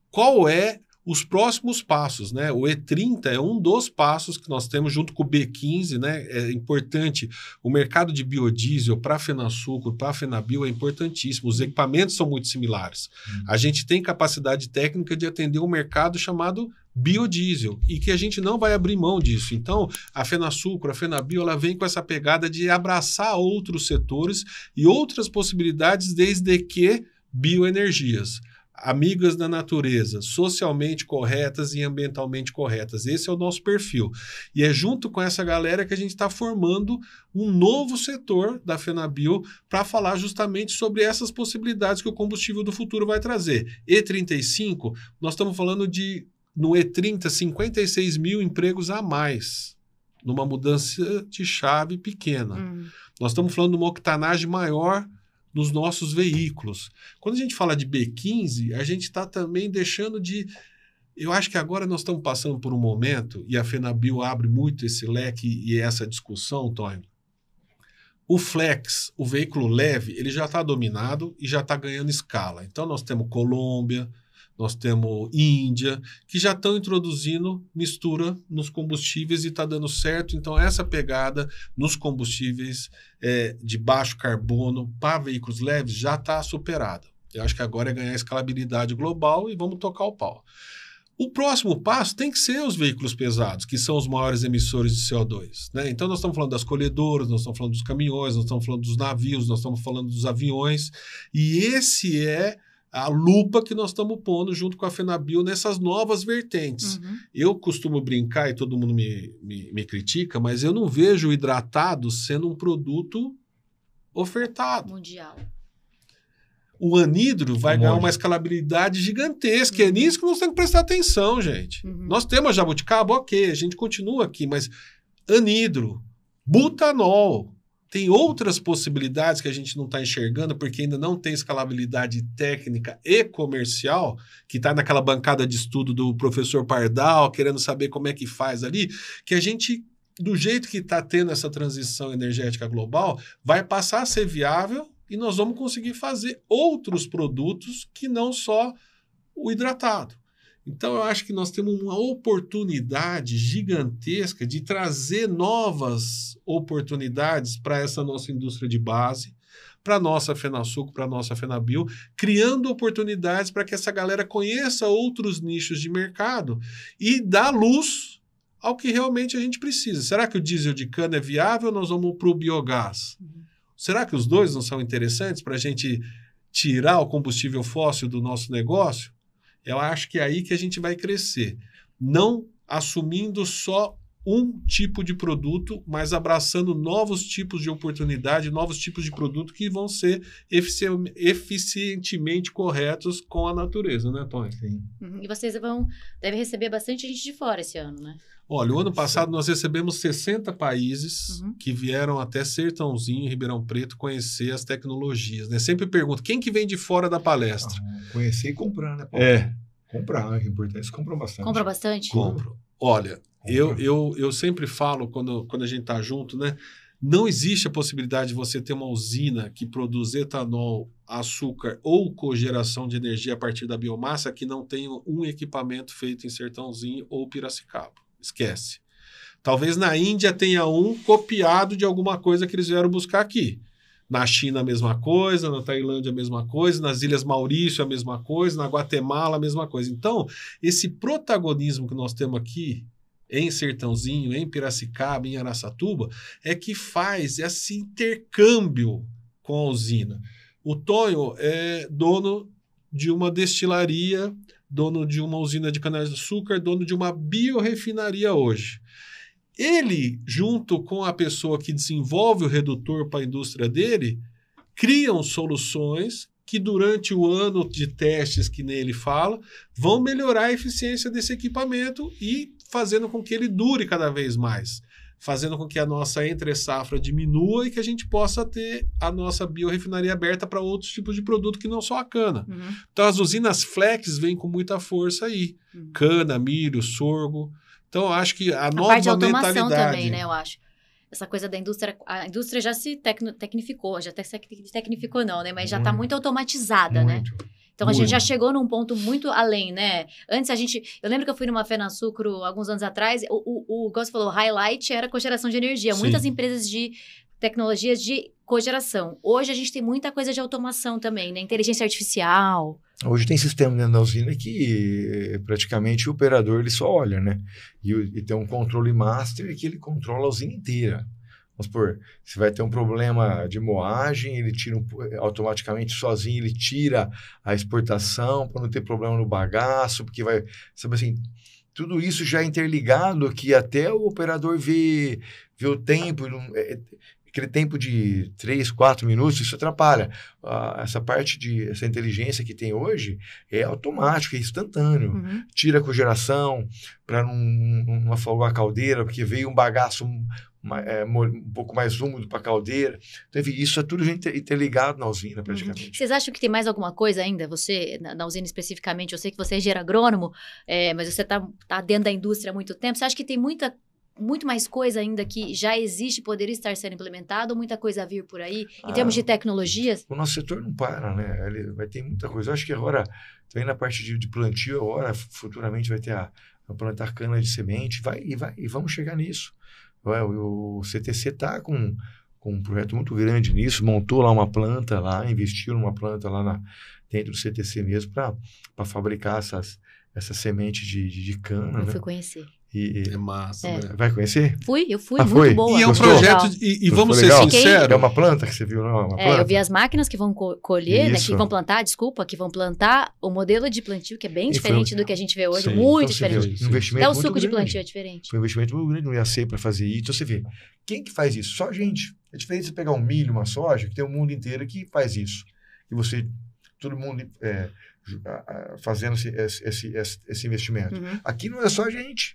qual é os próximos passos, né? O E30 é um dos passos que nós temos junto com o B15, né? É importante. O mercado de biodiesel para a FenaSucro, para a FenaBio é importantíssimo. Os equipamentos são muito similares. A gente tem capacidade técnica de atender um mercado chamado biodiesel e que a gente não vai abrir mão disso. Então, a FenaSucro, a FenaBio, ela vem com essa pegada de abraçar outros setores e outras possibilidades, desde que bioenergias, amigas da natureza, socialmente corretas e ambientalmente corretas. Esse é o nosso perfil. E é junto com essa galera que a gente está formando um novo setor da FenaBio para falar justamente sobre essas possibilidades que o combustível do futuro vai trazer. E35, nós estamos falando de, no E30, 56 mil empregos a mais, numa mudança de chave pequena. Nós estamos falando de uma octanagem maior nos nossos veículos. Quando a gente fala de B15, a gente está também deixando de... Eu acho que agora nós estamos passando por um momento, e a FenaBio abre muito esse leque e essa discussão, Tonho. O flex, o veículo leve, ele já está dominado e já está ganhando escala. Então nós temos Colômbia, nós temos Índia, que já estão introduzindo mistura nos combustíveis e está dando certo. Então, essa pegada nos combustíveis de baixo carbono para veículos leves já está superada. Eu acho que agora é ganhar escalabilidade global e vamos tocar o pau. O próximo passo tem que ser os veículos pesados, que são os maiores emissores de CO2. Né? Então, nós estamos falando das colhedoras, nós estamos falando dos caminhões, nós estamos falando dos navios, nós estamos falando dos aviões. E esse é a lupa que nós estamos pondo junto com a FenaBio nessas novas vertentes. Eu costumo brincar, e todo mundo me critica, mas eu não vejo o hidratado sendo um produto ofertado. Mundial. O anidro vai ganhar uma escalabilidade gigantesca. É nisso que nós temos que prestar atenção, gente. Nós temos a jabuticaba, ok, a gente continua aqui, mas anidro, butanol, tem outras possibilidades que a gente não está enxergando porque ainda não tem escalabilidade técnica e comercial, que está naquela bancada de estudo do professor Pardal, querendo saber como é que faz ali, que a gente, do jeito que está tendo essa transição energética global, vai passar a ser viável e nós vamos conseguir fazer outros produtos que não só o hidratado. Então, eu acho que nós temos uma oportunidade gigantesca de trazer novas oportunidades para essa nossa indústria de base, para a nossa FenaSucro, para a nossa FenaBio, criando oportunidades para que essa galera conheça outros nichos de mercado e dá luz ao que realmente a gente precisa. Será que o diesel de cana é viável ou nós vamos para o biogás? Será que os dois não são interessantes para a gente tirar o combustível fóssil do nosso negócio? Eu acho que é aí que a gente vai crescer, não assumindo só um tipo de produto, mas abraçando novos tipos de oportunidade, novos tipos de produto que vão ser eficientemente corretos com a natureza, né, Tony? Sim. E vocês devem receber bastante gente de fora esse ano, né? Olha, o ano passado nós recebemos 60 países que vieram até Sertãozinho, Ribeirão Preto, conhecer as tecnologias, né? Sempre pergunto, quem que vem de fora da palestra? Conhecer e comprar, né, Paulo? Comprar, é importante. Eles compram bastante. Compram bastante? Compram. Olha, eu sempre falo, quando a gente está junto, né? Não existe a possibilidade de você ter uma usina que produz etanol, açúcar ou cogeração de energia a partir da biomassa que não tenha um equipamento feito em Sertãozinho ou Piracicaba. Esquece. Talvez na Índia tenha um copiado de alguma coisa que eles vieram buscar aqui. Na China a mesma coisa, na Tailândia a mesma coisa, nas Ilhas Maurício a mesma coisa, na Guatemala a mesma coisa. Então, esse protagonismo que nós temos aqui em Sertãozinho, em Piracicaba, em Araçatuba, é que faz esse intercâmbio com a usina. O Tonho é dono de uma destilaria, dono de uma usina de cana-de-açúcar, dono de uma biorefinaria hoje. Ele, junto com a pessoa que desenvolve o redutor para a indústria dele, criam soluções que durante o ano de testes que nele fala, vão melhorar a eficiência desse equipamento e fazendo com que ele dure cada vez mais, fazendo com que a nossa entre-safra diminua e que a gente possa ter a nossa biorefinaria aberta para outros tipos de produto que não só a cana. Então, as usinas flex vêm com muita força aí. Cana, milho, sorgo. Então, eu acho que a nova parte de automação mentalidade... também, né, eu acho. Essa coisa da indústria, a indústria já se tecnificou, já até se tecnificou não, né, mas já está muito automatizada, né? Então, a gente já chegou num ponto muito além, né? Antes, eu lembro que eu fui numa FenaSucro alguns anos atrás, o Gus falou, o highlight era cogeração de energia. Sim. Muitas empresas de tecnologias de cogeração. Hoje, a gente tem muita coisa de automação também, né? Inteligência artificial. Hoje tem sistema dentro da usina que praticamente o operador ele só olha, né? E tem um controle master que ele controla a usina inteira. Vamos supor, se vai ter um problema de moagem, ele tira automaticamente sozinho, ele tira a exportação para não ter problema no bagaço, porque vai, sabe assim, tudo isso já é interligado que até o operador vê o tempo, aquele tempo de 3, 4 minutos, isso atrapalha. Essa inteligência que tem hoje é automática, é instantâneo. Tira a cogeração para não afogar a caldeira, porque veio um bagaço um pouco mais úmido para a caldeira. Então, enfim, isso é tudo interligado na usina, praticamente. Vocês acham que tem mais alguma coisa ainda? Você, na usina especificamente, eu sei que você é engenheiro agrônomo, mas você tá dentro da indústria há muito tempo. Você acha que tem muito mais coisa ainda que já existe, poderia estar sendo implementado, ou muita coisa a vir por aí, em termos de tecnologias? O nosso setor não para, né? Ele vai ter muita coisa. Eu acho que agora, também na parte de plantio, agora, futuramente vai ter a plantar cana de semente, e vamos chegar nisso. O CTC está com um projeto muito grande nisso, montou lá uma planta, investiu numa planta lá dentro do CTC mesmo para fabricar essas sementes de cana. Eu né? fui conhecer. É massa, né? Vai conhecer? Eu fui, muito foi? boa. E é um Gostou? projeto, e vamos ser sinceros... É uma planta que você viu, não? Uma planta? Eu vi as máquinas que vão colher, né, Isso. que vão plantar o modelo de plantio, que é bem E diferente do que a gente vê hoje, Sim. muito Então, você diferente. vê, um investimento Até o muito suco de grande. plantio é diferente. Foi um investimento muito grande no IAC para fazer isso. Então você vê, quem que faz isso? Só a gente. É diferente de você pegar um milho, uma soja, que tem o mundo inteiro que faz isso. E todo mundo fazendo esse investimento. Aqui não é só a gente.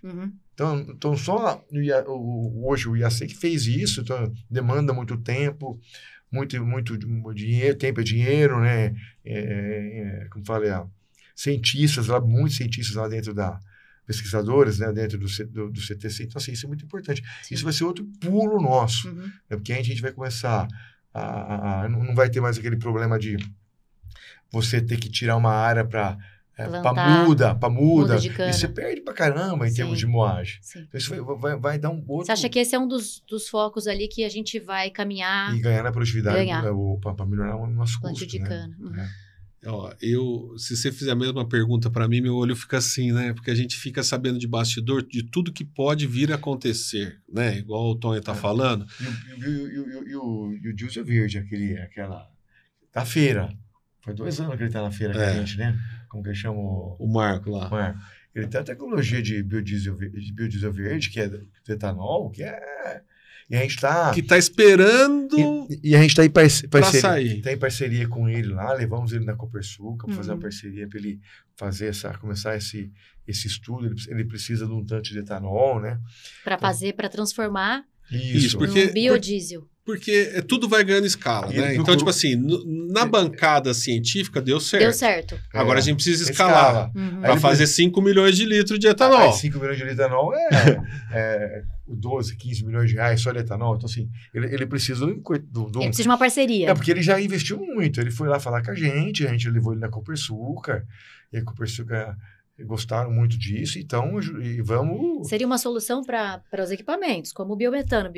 Então só hoje o IAC que fez isso, então demanda muito tempo, muito dinheiro, tempo é dinheiro, né? Como falei, muitos cientistas lá dentro pesquisadores, né, dentro do CTC. Então, assim, isso é muito importante. Sim. Isso vai ser outro pulo nosso, né, porque a gente vai começar não vai ter mais aquele problema de você ter que tirar uma área para muda de cana. E você perde pra caramba em termos de moagem. Sim. Então, isso vai dar um outro... Você acha que esse é um dos focos ali que a gente vai caminhar... E ganhar na produtividade para melhorar o nosso custo. Plantio de cana. Se você fizer a mesma pergunta para mim, meu olho fica assim, né? Porque a gente fica sabendo de bastidor de tudo que pode vir a acontecer, né? Igual o Tonho tá falando. E o Diesel Verde, aquela... Da feira. Foi 2 anos que ele tá na feira com a gente, né? Como que ele chama? O Marco lá. Marco. Ele tem a tecnologia de biodiesel verde, que é do etanol, que é... E a gente tá... Que tá esperando... E a gente tá em sair. Tá em parceria com ele lá, levamos ele na Copersucar para fazer uma parceria para ele começar esse estudo. Ele precisa de um tanto de etanol, né? Para transformar isso, porque, no biodiesel. Porque tudo vai ganhando escala, né? Então, tipo assim, na bancada científica deu certo. Deu certo. Agora a gente precisa escalar. Para fazer 5 milhões de litros de etanol. 5 milhões de litros de etanol é 12, 15 milhões de reais só de etanol. Então, assim, ele precisa ele precisa de uma parceria. Porque ele já investiu muito. Ele foi lá falar com a gente levou ele na Copersucar, e a Copersucar gostaram muito disso, então vamos... Seria uma solução para os equipamentos, como o biometano.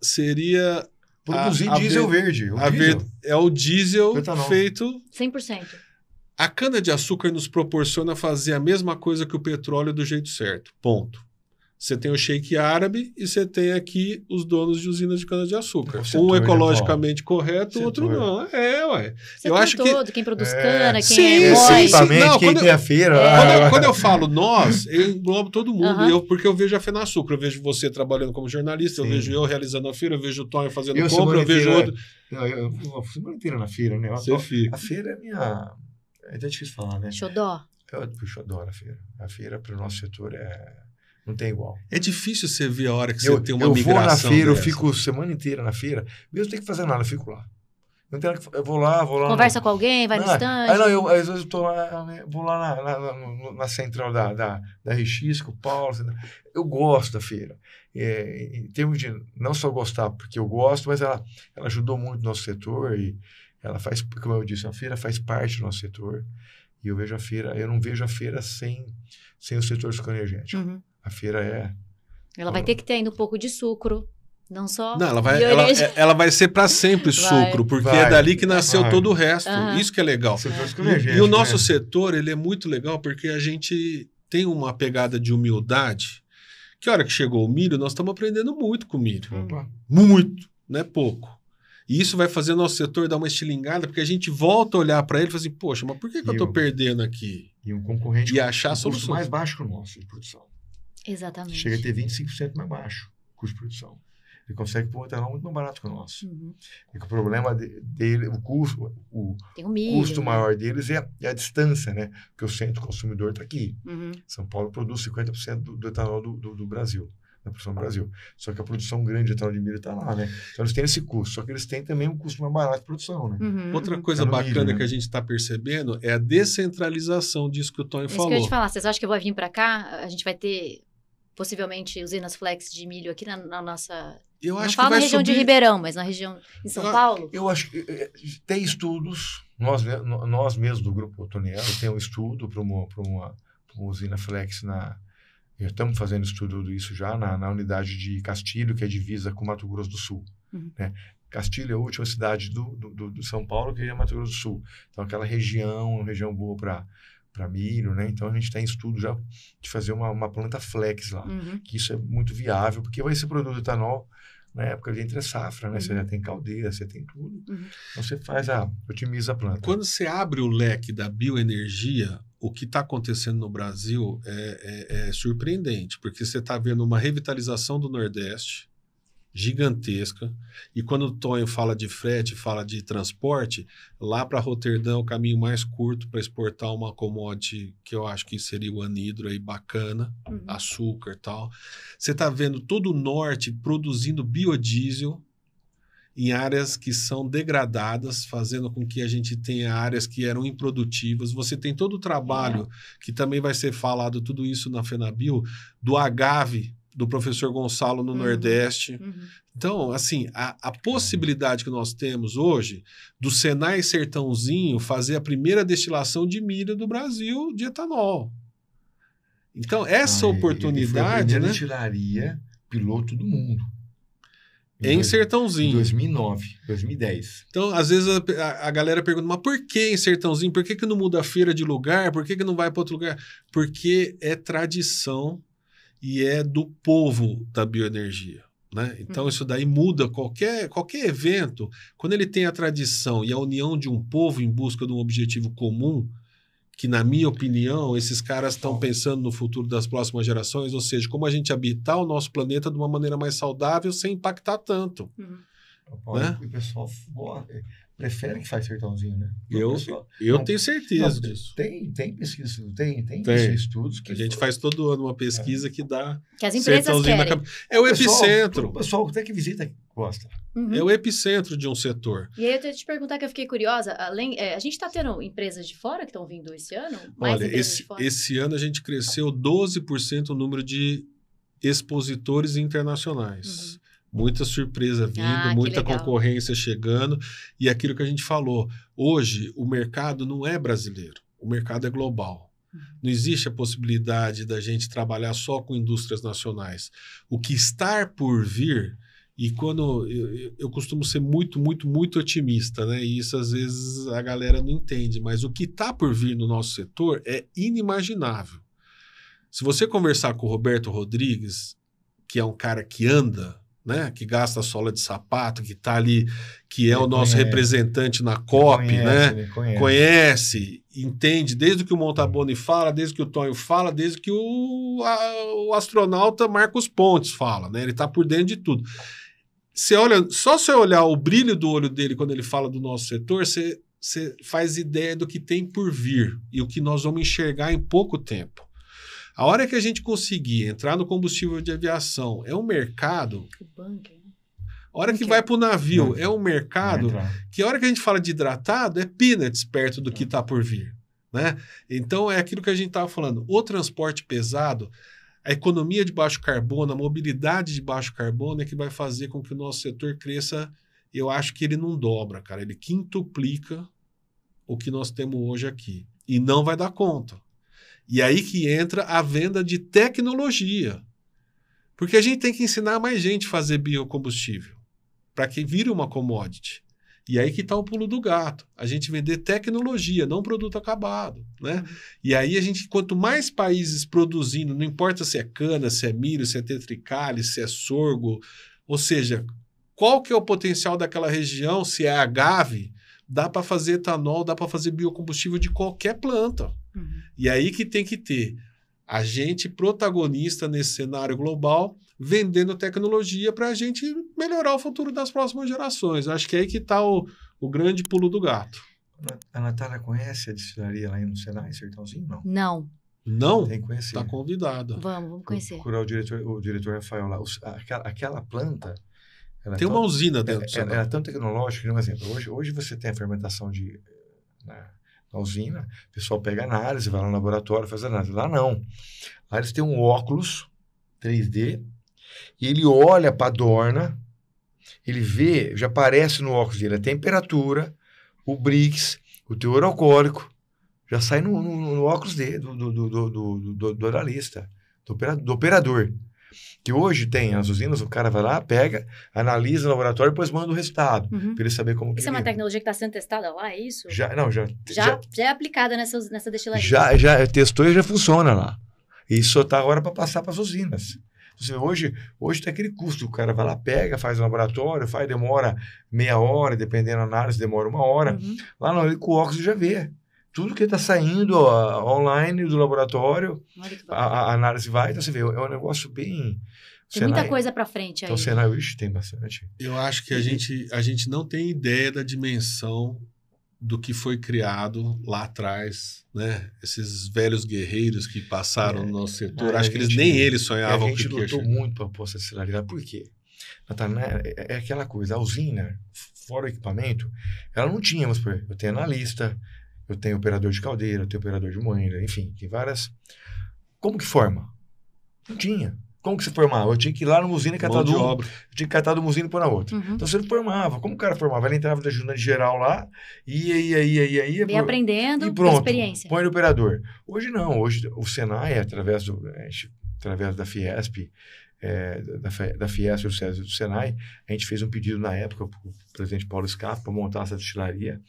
Seria produzir diesel verde. É o diesel feito... 100%. A cana-de-açúcar nos proporciona fazer a mesma coisa que o petróleo do jeito certo. Ponto. Você tem o Sheik árabe e você tem aqui os donos de usinas de cana-de-açúcar. Setor, Um ecologicamente correto, o outro Setor. não. Ué. Você Eu tem acho todo, que... quem produz cana, sim, quem sim, moe. Exatamente, Não, quem quando tem a feira. Quando eu falo nós, eu englobo todo mundo. Aham. Porque eu vejo a FENASUCRA, eu vejo você trabalhando como jornalista, eu Sim. vejo eu realizando a feira, eu vejo o Tonho fazendo Eu compra, eu vejo outro. Eu semana inteira na feira, né? Você fica. A feira é minha... É até difícil falar, né? Xodó. Eu adoro a feira. A feira, para o nosso setor, não tem igual. É difícil você ver a hora que você tem uma eu migração vou na feira, dessa. eu fico semana inteira na feira, mesmo sem ter que fazer nada, eu fico lá. Não tem nada que, eu vou lá. Conversa com alguém, vai no stand. Às vezes eu tô lá, né, vou lá na central da RX com o Paulo. Eu gosto da feira. Em termos de não só gostar porque eu gosto, mas ela ajudou muito o nosso setor e ela faz, como eu disse, a feira faz parte do nosso setor. E eu não vejo a feira sem o setor sucroenergético. Uhum. A feira Ela vai ter que ter ainda um pouco de sucro. Não só. Não, ela vai ser para sempre sucro, porque é dali que nasceu todo o resto. Aham. Isso que é legal. setor sucroenergético. E o nosso setor, ele é muito legal porque a gente tem uma pegada de humildade. Que a hora que chegou o milho, nós estamos aprendendo muito com o milho. Opa. Muito, não é pouco. E isso vai fazer o nosso setor dar uma estilingada, porque a gente volta a olhar para ele e fala assim, poxa, mas por que eu estou perdendo aqui? E um concorrente E achar com custo soluções. mais baixo que o nosso de produção. Exatamente. Chega a ter 25% mais baixo o custo de produção. Ele consegue pôr um etanol muito mais barato que o nosso. Uhum. E o problema dele, o Tem o milho, custo né? maior deles é a distância, né? Porque o centro consumidor está aqui. Uhum. São Paulo produz 50% do etanol do Brasil, da produção do Brasil. Só que a produção grande de etanol de milho está lá, né? Então eles têm esse custo, só que eles têm também um custo mais barato de produção, né? Uhum. Outra coisa Tá no bacana milho, né? que a gente está percebendo é a descentralização disso que o Tonho Isso que eu ia falou. te falar. Vocês acham que eu vou vir para cá? A gente vai ter, possivelmente, usinas flex de milho aqui na nossa... Eu Não acho falo que vai na região de subir. Ribeirão, mas na região em São Paulo? Eu acho que tem estudos, nós mesmos do Grupo Toniello tem um estudo para uma usina flex já estamos fazendo estudo disso já na unidade de Castilho, que é divisa com Mato Grosso do Sul. Uhum. Né? Castilho é a última cidade do São Paulo, que é Mato Grosso do Sul. Então aquela região, uma região boa para milho, né? Então a gente está em estudo já de fazer uma planta flex lá, Uhum. que isso é muito viável, porque vai ser produto etanol na época de entre safra, né? Você já tem caldeira, você tem tudo. Uhum. Então você otimiza a planta. Quando você abre o leque da bioenergia, o que está acontecendo no Brasil é surpreendente, porque você está vendo uma revitalização do Nordeste gigantesca, e quando o Tonho fala de frete, fala de transporte, lá para Roterdã é o caminho mais curto para exportar uma commodity que eu acho que seria o anidro aí bacana, Uhum. açúcar e tal. Você está vendo todo o norte produzindo biodiesel em áreas que são degradadas, fazendo com que a gente tenha áreas que eram improdutivas. Você tem todo o trabalho, que também vai ser falado, tudo isso na FENABIO, do agave, do professor Gonçalo no Nordeste. Uhum. Então, assim, a possibilidade que nós temos hoje do Senai Sertãozinho fazer a primeira destilação de milho do Brasil de etanol. Então, essa oportunidade, Ele foi a primeira né? destilaria piloto do mundo. Em Sertãozinho. Em 2009, 2010. Então, às vezes a galera pergunta, mas por que em Sertãozinho? Por que não muda a feira de lugar? Por que não vai para outro lugar? Porque é tradição e é do povo da bioenergia, né? Então, isso daí muda qualquer evento. Quando ele tem a tradição e a união de um povo em busca de um objetivo comum, que, na minha opinião, esses caras estão pensando no futuro das próximas gerações, ou seja, como a gente habitar o nosso planeta de uma maneira mais saudável sem impactar tanto. Uhum. Né? O pessoal prefere que faz sertãozinho, né? Eu tenho certeza disso. Tem pesquisa, tem estudos que A gente faz todo ano uma pesquisa que dá Que as empresas sertãozinho querem. É o epicentro. O pessoal até que visita gosta. Uhum. É o epicentro de um setor. E aí eu ia te perguntar que eu fiquei curiosa, a gente está tendo empresas de fora que estão vindo esse ano? Mais Olha, empresas de fora? esse ano a gente cresceu 12% o número de expositores internacionais. Uhum. Muita surpresa vindo, que muita legal. concorrência chegando. E aquilo que a gente falou, hoje o mercado não é brasileiro, o mercado é global. Não existe a possibilidade da gente trabalhar só com indústrias nacionais. O que está por vir, e quando eu costumo ser muito, muito, muito otimista, né? E isso às vezes a galera não entende, mas o que está por vir no nosso setor é inimaginável. Se você conversar com o Roberto Rodrigues, que é um cara que anda, né, que gasta sola de sapato, que está ali, que é o nosso representante na COP, né? Conhece, entende, desde que o Montaboni fala, desde que o Tonho fala, desde que o astronauta Marcos Pontes fala, né? Ele está por dentro de tudo. Você olha, só você olhar o brilho do olho dele quando ele fala do nosso setor, você faz ideia do que tem por vir e o que nós vamos enxergar em pouco tempo. A hora que a gente conseguir entrar no combustível de aviação, é um mercado... O bunker, né? A hora que vai para o navio, é um mercado que a hora que a gente fala de hidratado, é peanuts perto do que está por vir, né? Então, é aquilo que a gente estava falando. O transporte pesado, a economia de baixo carbono, a mobilidade de baixo carbono é que vai fazer com que o nosso setor cresça. Eu acho que ele não dobra, cara. Ele quintuplica o que nós temos hoje aqui. E não vai dar conta. E aí que entra a venda de tecnologia. Porque a gente tem que ensinar mais gente a fazer biocombustível, para que vire uma commodity. E aí que está o pulo do gato. A gente vender tecnologia, não produto acabado, né? E aí a gente, quanto mais países produzindo, não importa se é cana, se é milho, se é tetricale, se é sorgo, ou seja, qual que é o potencial daquela região, se é agave, dá para fazer etanol, dá para fazer biocombustível de qualquer planta. E aí que tem que ter a gente protagonista nesse cenário global, vendendo tecnologia para a gente melhorar o futuro das próximas gerações. Acho que é aí que está o grande pulo do gato. A Natália conhece a destilaria lá no Senai, Sertãozinho? Não. Não. Não? Tem que conhecer. Está convidada. Vamos conhecer. Procurar o diretor Rafael lá. Aquela planta... Tem uma usina dentro. Ela é tão tecnológica, por exemplo, hoje você tem a fermentação na usina, o pessoal pega análise, vai lá no laboratório, faz análise. Lá não. Lá eles têm um óculos 3D e ele olha para a dorna, ele vê, já aparece no óculos dele a temperatura, o Brix, o teor alcoólico, já sai no óculos dele, do analista, do operador. Que hoje tem as usinas, o cara vai lá, pega, analisa no laboratório e depois manda o resultado, para ele saber como que isso é uma tecnologia que está sendo testada lá, é isso? Já é aplicada nessa destilaria? Já testou e já funciona lá. E só está agora para passar para as usinas. Hoje tem aquele custo, o cara vai lá, pega, faz no laboratório, demora meia hora, dependendo da análise, demora 1 hora. Lá não, ele com o óculos já vê. Tudo que está saindo online do laboratório, a análise vai, então você vê, é um negócio bem... Tem muita coisa para frente aí. Então, o Senai tem bastante. Eu acho que a gente não tem ideia da dimensão do que foi criado lá atrás, né? Esses velhos guerreiros que passaram no nosso setor, acho que nem eles sonhavam. A gente lutou muito para pôr essa destilaria. Por quê? É aquela coisa, a usina, fora o equipamento, ela não tinha, mas eu tenho analista, eu tenho operador de caldeira, eu tenho operador de moinha, enfim, tem várias... Como que forma? Não tinha. Como que se formava? Eu tinha que ir lá numa usina e catar de obra. Eu tinha que catar de uma usina e pôr na outra. Então você não formava. Como o cara formava? Ele entrava da ajudante geral lá, ia... Vem aprendendo, e pronto, experiência. Põe no operador. Hoje não. Hoje o Senai, através da Fiesp, da Fiesp e do César do Senai, a gente fez um pedido na época para o presidente Paulo Scaff para montar essa destilaria.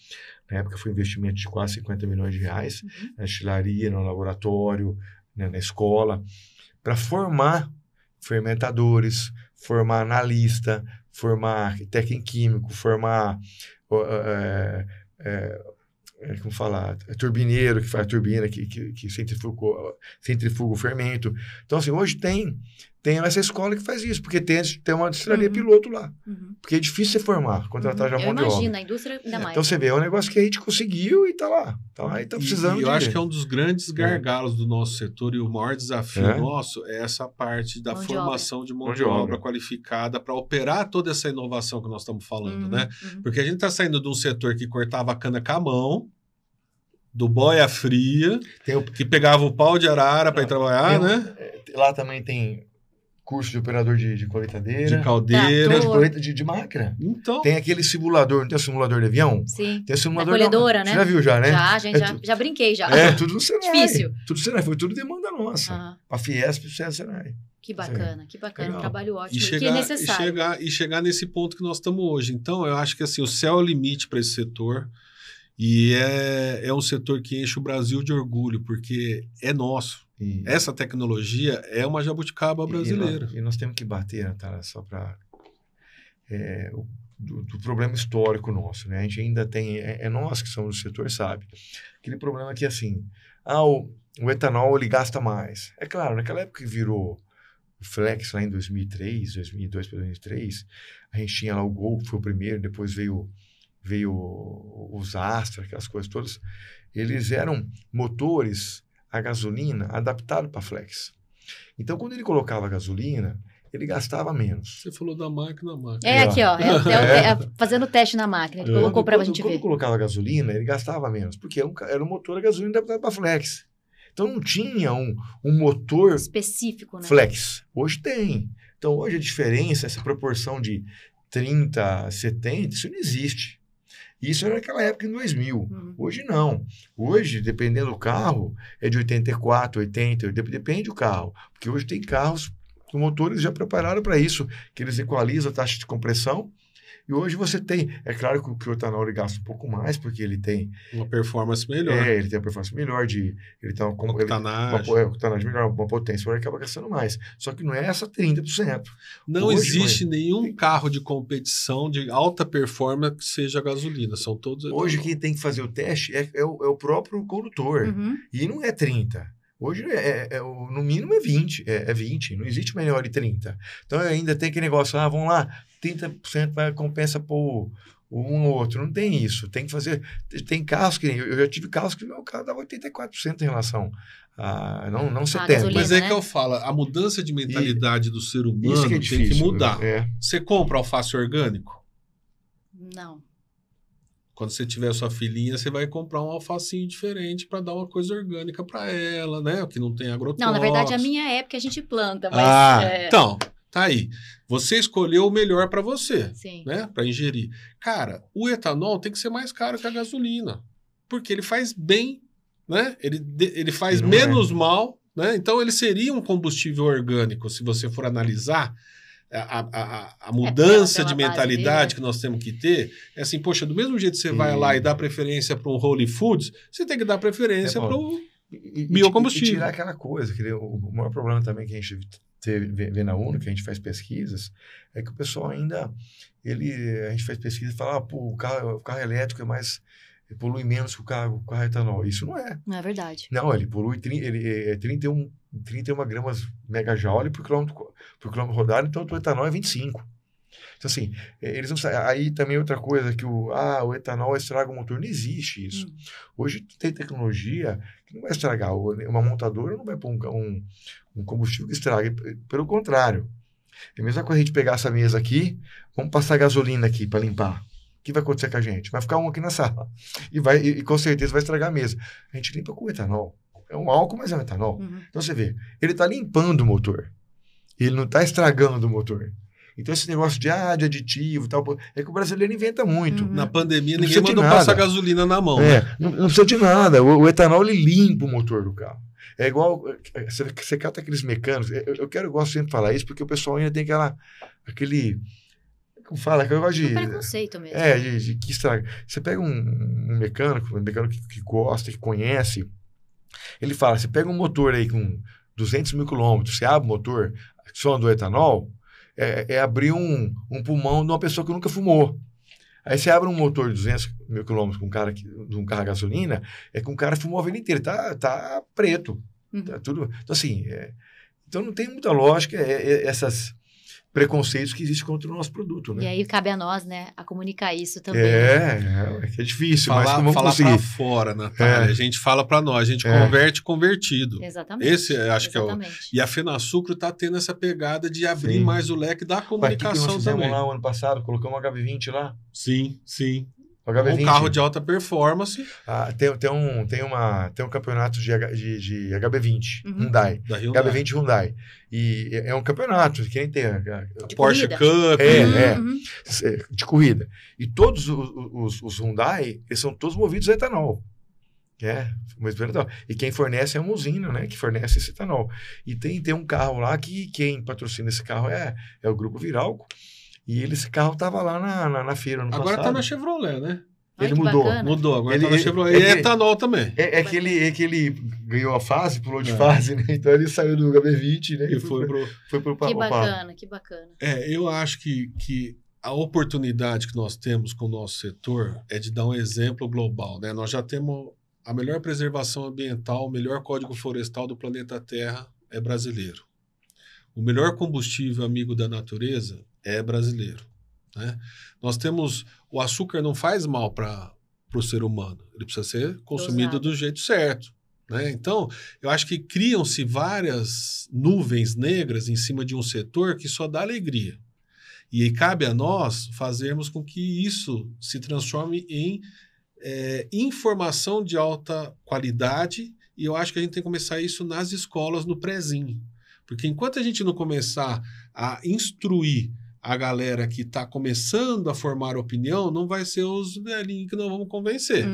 Na época foi um investimento de quase 50 milhões de reais na destilaria, no laboratório, né, na escola, para formar fermentadores, formar analista, formar técnico químico, formar como falar, turbineiro que faz a turbina, que centrifuga o fermento. Então, assim, hoje tem essa escola que faz isso, porque tem uma destilaria piloto lá. Porque é difícil você formar, contratar já mão de obra. Imagina, a indústria ainda mais. Então, você vê, é um negócio que a gente conseguiu e tá lá. E tá precisando. E eu acho que é um dos grandes gargalos do nosso setor e o maior desafio nosso é essa parte da formação de mão de obra qualificada para operar toda essa inovação que nós estamos falando, né? Porque a gente está saindo de um setor que cortava a cana com a mão, do boia fria, que pegava o pau de arara para ir trabalhar, né? Lá também tem curso de operador de colheitadeira. De caldeira. De máquina. Então. Tem aquele simulador, não tem o simulador de avião? Sim. Tem o simulador da colhedora, né? Você já viu já, né? Já, gente, já brinquei já. Tudo no Senai. Difícil. Tudo no Senai, foi tudo demanda nossa. A Fiesp e o Senai. Que bacana, Legal. Um trabalho ótimo, que é necessário. E chegar nesse ponto que nós estamos hoje. Então, eu acho que assim, o céu é o limite para esse setor. E é um setor que enche o Brasil de orgulho, porque é nosso. Essa tecnologia é uma jabuticaba brasileira. E nós temos que bater, Natália, só para... do problema histórico nosso, né? A gente ainda tem... nós que somos do setor, sabe? Aquele problema que, assim... o etanol, ele gasta mais. É claro, naquela época que virou o Flex, lá em 2003, 2002 para 2003, a gente tinha lá o Gol, que foi o primeiro, depois veio os Astra, aquelas coisas todas. Eles eram motores a gasolina adaptado para Flex. Então, quando ele colocava gasolina, ele gastava menos. Você falou da máquina. Aqui, ó. Fazendo teste na máquina. Ele colocou para a gente ver. Quando colocava gasolina, ele gastava menos, porque era um motor a gasolina adaptado para Flex. Então, não tinha um motor específico, né? Flex. Hoje tem. Então, hoje a diferença, essa proporção de 30, 70, isso não existe. Isso era naquela época, em 2000. Hoje não. Hoje, dependendo do carro, é de 84, 80, depende do carro. Porque hoje tem carros com motores já preparados para isso, que eles equalizam a taxa de compressão. E hoje você tem... É claro que o etanol ele gasta um pouco mais, porque ele tem... uma performance melhor. Ele tem uma performance melhor, ele tem uma octanagem melhor, uma potência, ele acaba gastando mais. Só que não é essa 30%. Não hoje, existe nenhum carro de competição de alta performance que seja gasolina. São todos... Hoje quem tem que fazer o teste é o próprio condutor. E não é 30%. Hoje, no mínimo, é 20%. É 20%. Não existe melhor de 30%. Então, ainda tem aquele negócio, vamos lá, 30% vai compensa por um ou outro. Não tem isso. Tem que fazer... Tem carros que... Eu já tive carros que o meu carro dava 84% em relação a... Não 70%. Gasolina, mas que eu falo, a mudança de mentalidade do ser humano isso que é difícil, tem que mudar. Você compra alface orgânico? Não. Quando você tiver sua filhinha, você vai comprar um alfacinho diferente para dar uma coisa orgânica para ela, né? Que não tem agrotóxico. Não, na verdade, a minha é porque a gente planta, mas... Então, tá aí. Você escolheu o melhor para você, sim, né? Para ingerir. Cara, o etanol tem que ser mais caro que a gasolina, porque ele faz bem, né? Ele faz menos mal, né? Então, ele seria um combustível orgânico, se você for analisar... A mudança de mentalidade que nós temos que ter é assim, poxa, do mesmo jeito que você vai lá e dá preferência para um Whole Foods, você tem que dar preferência para o biocombustível. E tirar aquela coisa, que o maior problema também que a gente vê na UNO, que a gente faz pesquisas, é que o pessoal ainda, a gente faz pesquisa e fala, o carro elétrico polui menos que o carro etanol. Isso não é. Não é verdade. Não, ele polui 31 gramas megajoule por quilômetro rodado, então o etanol é 25. Então, assim, eles não sabem. Aí também outra coisa, que o etanol estraga o motor. Não existe isso. Hoje tem tecnologia que não vai estragar. Uma montadora não vai pôr um combustível que estrague. Pelo contrário. É a mesma coisa a gente pegar essa mesa aqui, vamos passar gasolina aqui para limpar. O que vai acontecer com a gente? Vai ficar um aqui na sala. E com certeza vai estragar a mesa. A gente limpa com etanol. É um álcool, mas é um etanol. Então você vê, ele está limpando o motor. Ele não está estragando o motor. Então esse negócio de aditivo e tal, é que o brasileiro inventa muito. Na pandemia ninguém mandou passar gasolina na mão. Não precisa de nada. O etanol, ele limpa o motor do carro. É igual, você cata aqueles mecânicos, eu gosto sempre de falar isso, porque o pessoal ainda tem aquele... Como fala? Que eu gosto de... preconceito mesmo. De que estraga. Você pega um mecânico que gosta, que conhece, ele fala, você pega um motor aí com 200 mil quilômetros, você abre o motor, só do etanol, é abrir um pulmão de uma pessoa que nunca fumou. Aí você abre um motor de 200 mil quilômetros de um carro a gasolina, é que um cara fumou a vida inteira, tá preto. Tá tudo... Então, assim, então não tem muita lógica esses preconceitos que existem contra o nosso produto, né? E aí cabe a nós, né, a comunicar isso também. É difícil, mas como falar conseguir? Falar para fora, Natália. A gente fala para nós, a gente converte convertido. Exatamente. Esse acho que é o... E a Fenasucro está tendo essa pegada de abrir mais o leque da comunicação nós também. Lá o ano passado, colocamos um HB20 lá. Sim. HB20. Um carro de alta performance. Tem um campeonato de HB20, Hyundai. Da Hyundai. HB20 Hyundai. E é um campeonato, quem tem... Porsche Cup. De corrida. E todos os Hyundai, eles são todos movidos a etanol. E quem fornece é uma usina, né? Que fornece esse etanol. E tem um carro lá que quem patrocina esse carro é o Grupo Viralco. E esse carro estava lá na feira no Agora passado. está na Chevrolet, né? Ai, Ele que mudou. bacana. Mudou, agora Ele- tá na Chevrolet. E etanol também. É que ele ganhou a fase, pulou de fase, né? Então ele saiu do HB20, né? E foi pro... foi pro Que Opala. bacana, que bacana. Eu acho que a oportunidade que nós temos com o nosso setor é de dar um exemplo global, né? Nós já temos a melhor preservação ambiental, o melhor código florestal do planeta Terra é brasileiro. O melhor combustível amigo da natureza é brasileiro, né? Nós temos... O açúcar não faz mal para o ser humano. Ele precisa ser consumido do jeito certo, né? Então, eu acho que criam-se várias nuvens negras em cima de um setor que só dá alegria. E aí cabe a nós fazermos com que isso se transforme em informação de alta qualidade, e eu acho que a gente tem que começar isso nas escolas, no prézinho. Porque enquanto a gente não começar a instruir a galera que está começando a formar opinião, não vai ser os velhinhos que nós vamos convencer.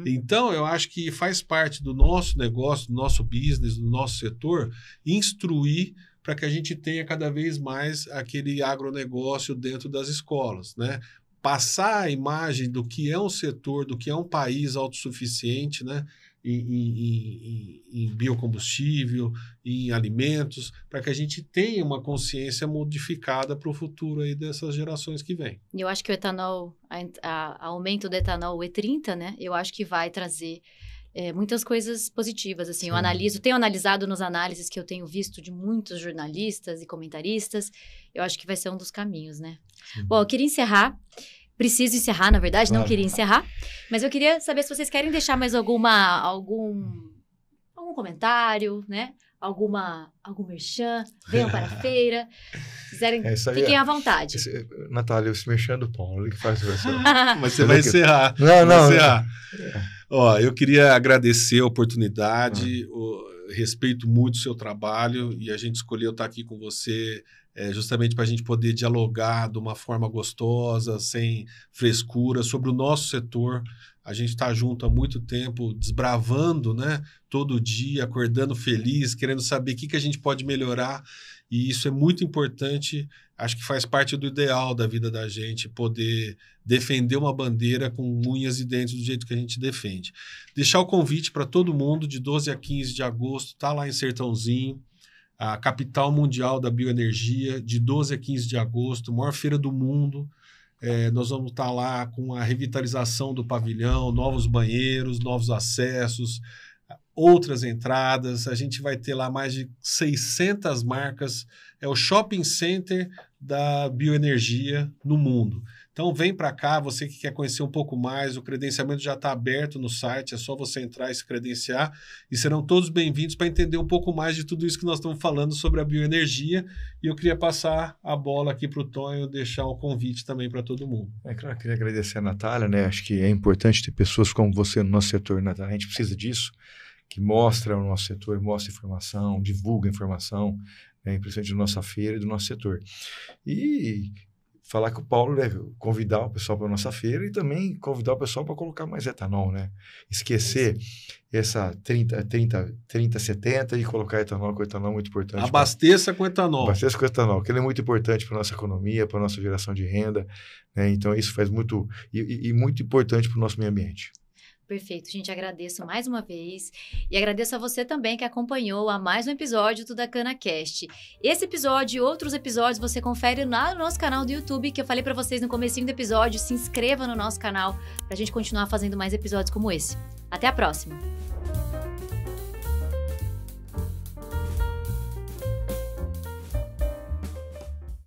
Então, eu acho que faz parte do nosso negócio, do nosso business, do nosso setor, instruir para que a gente tenha cada vez mais aquele agronegócio dentro das escolas, né? Passar a imagem do que é um setor, do que é um país autossuficiente, né? Em biocombustível, em alimentos, para que a gente tenha uma consciência modificada para o futuro aí dessas gerações que vêm. E eu acho que o etanol, aumento do etanol, o E30, né? Eu acho que vai trazer muitas coisas positivas, assim. Tenho analisado nas análises que eu tenho visto de muitos jornalistas e comentaristas, eu acho que vai ser um dos caminhos, né? Bom, eu queria encerrar. Preciso encerrar, na verdade, não queria encerrar. Mas eu queria saber se vocês querem deixar mais algum comentário, né? Algum merchan, venham para a feira. Quiserem, fiquem à vontade. Natália, esse merchan do Paulo, ele que faz isso. Mas você vai encerrar. Não. Ó, eu queria agradecer a oportunidade, respeito muito o seu trabalho, e a gente escolheu estar aqui com você justamente para a gente poder dialogar de uma forma gostosa, sem frescura, sobre o nosso setor. A gente está junto há muito tempo, desbravando, né? Todo dia, acordando feliz, querendo saber o que a gente pode melhorar. E isso é muito importante, acho que faz parte do ideal da vida da gente, poder defender uma bandeira com unhas e dentes do jeito que a gente defende. Deixar o convite para todo mundo, de 12 a 15 de agosto, tá lá em Sertãozinho, a capital mundial da bioenergia, de 12 a 15 de agosto, maior feira do mundo. Nós vamos estar lá com a revitalização do pavilhão, novos banheiros, novos acessos, outras entradas. A gente vai ter lá mais de 600 marcas. É o shopping center da bioenergia no mundo. Então vem para cá, você que quer conhecer um pouco mais, o credenciamento já está aberto no site, é só você entrar e se credenciar, e serão todos bem-vindos para entender um pouco mais de tudo isso que nós estamos falando sobre a bioenergia. E eu queria passar a bola aqui para o Tonho, deixar o convite também para todo mundo. Claro, eu queria agradecer a Natália, né? Acho que é importante ter pessoas como você no nosso setor, Natália. A gente precisa disso, que mostra o nosso setor, mostra informação, divulga informação, né? Principalmente da nossa feira e do nosso setor. E falar com o Paulo, né? Convidar o pessoal para a nossa feira e também convidar o pessoal para colocar mais etanol, né? Esquecer essa 30-70 e colocar etanol, que o etanol é muito importante. Abasteça com etanol. Abasteça com etanol, que ele é muito importante para a nossa economia, para a nossa geração de renda, né? Então isso faz muito, e muito importante para o nosso meio ambiente. Perfeito, gente, agradeço mais uma vez e agradeço a você também que acompanhou a mais um episódio do DaCanaCast. Esse episódio e outros episódios você confere lá no nosso canal do YouTube, que eu falei para vocês no comecinho do episódio. Se inscreva no nosso canal para a gente continuar fazendo mais episódios como esse. Até a próxima!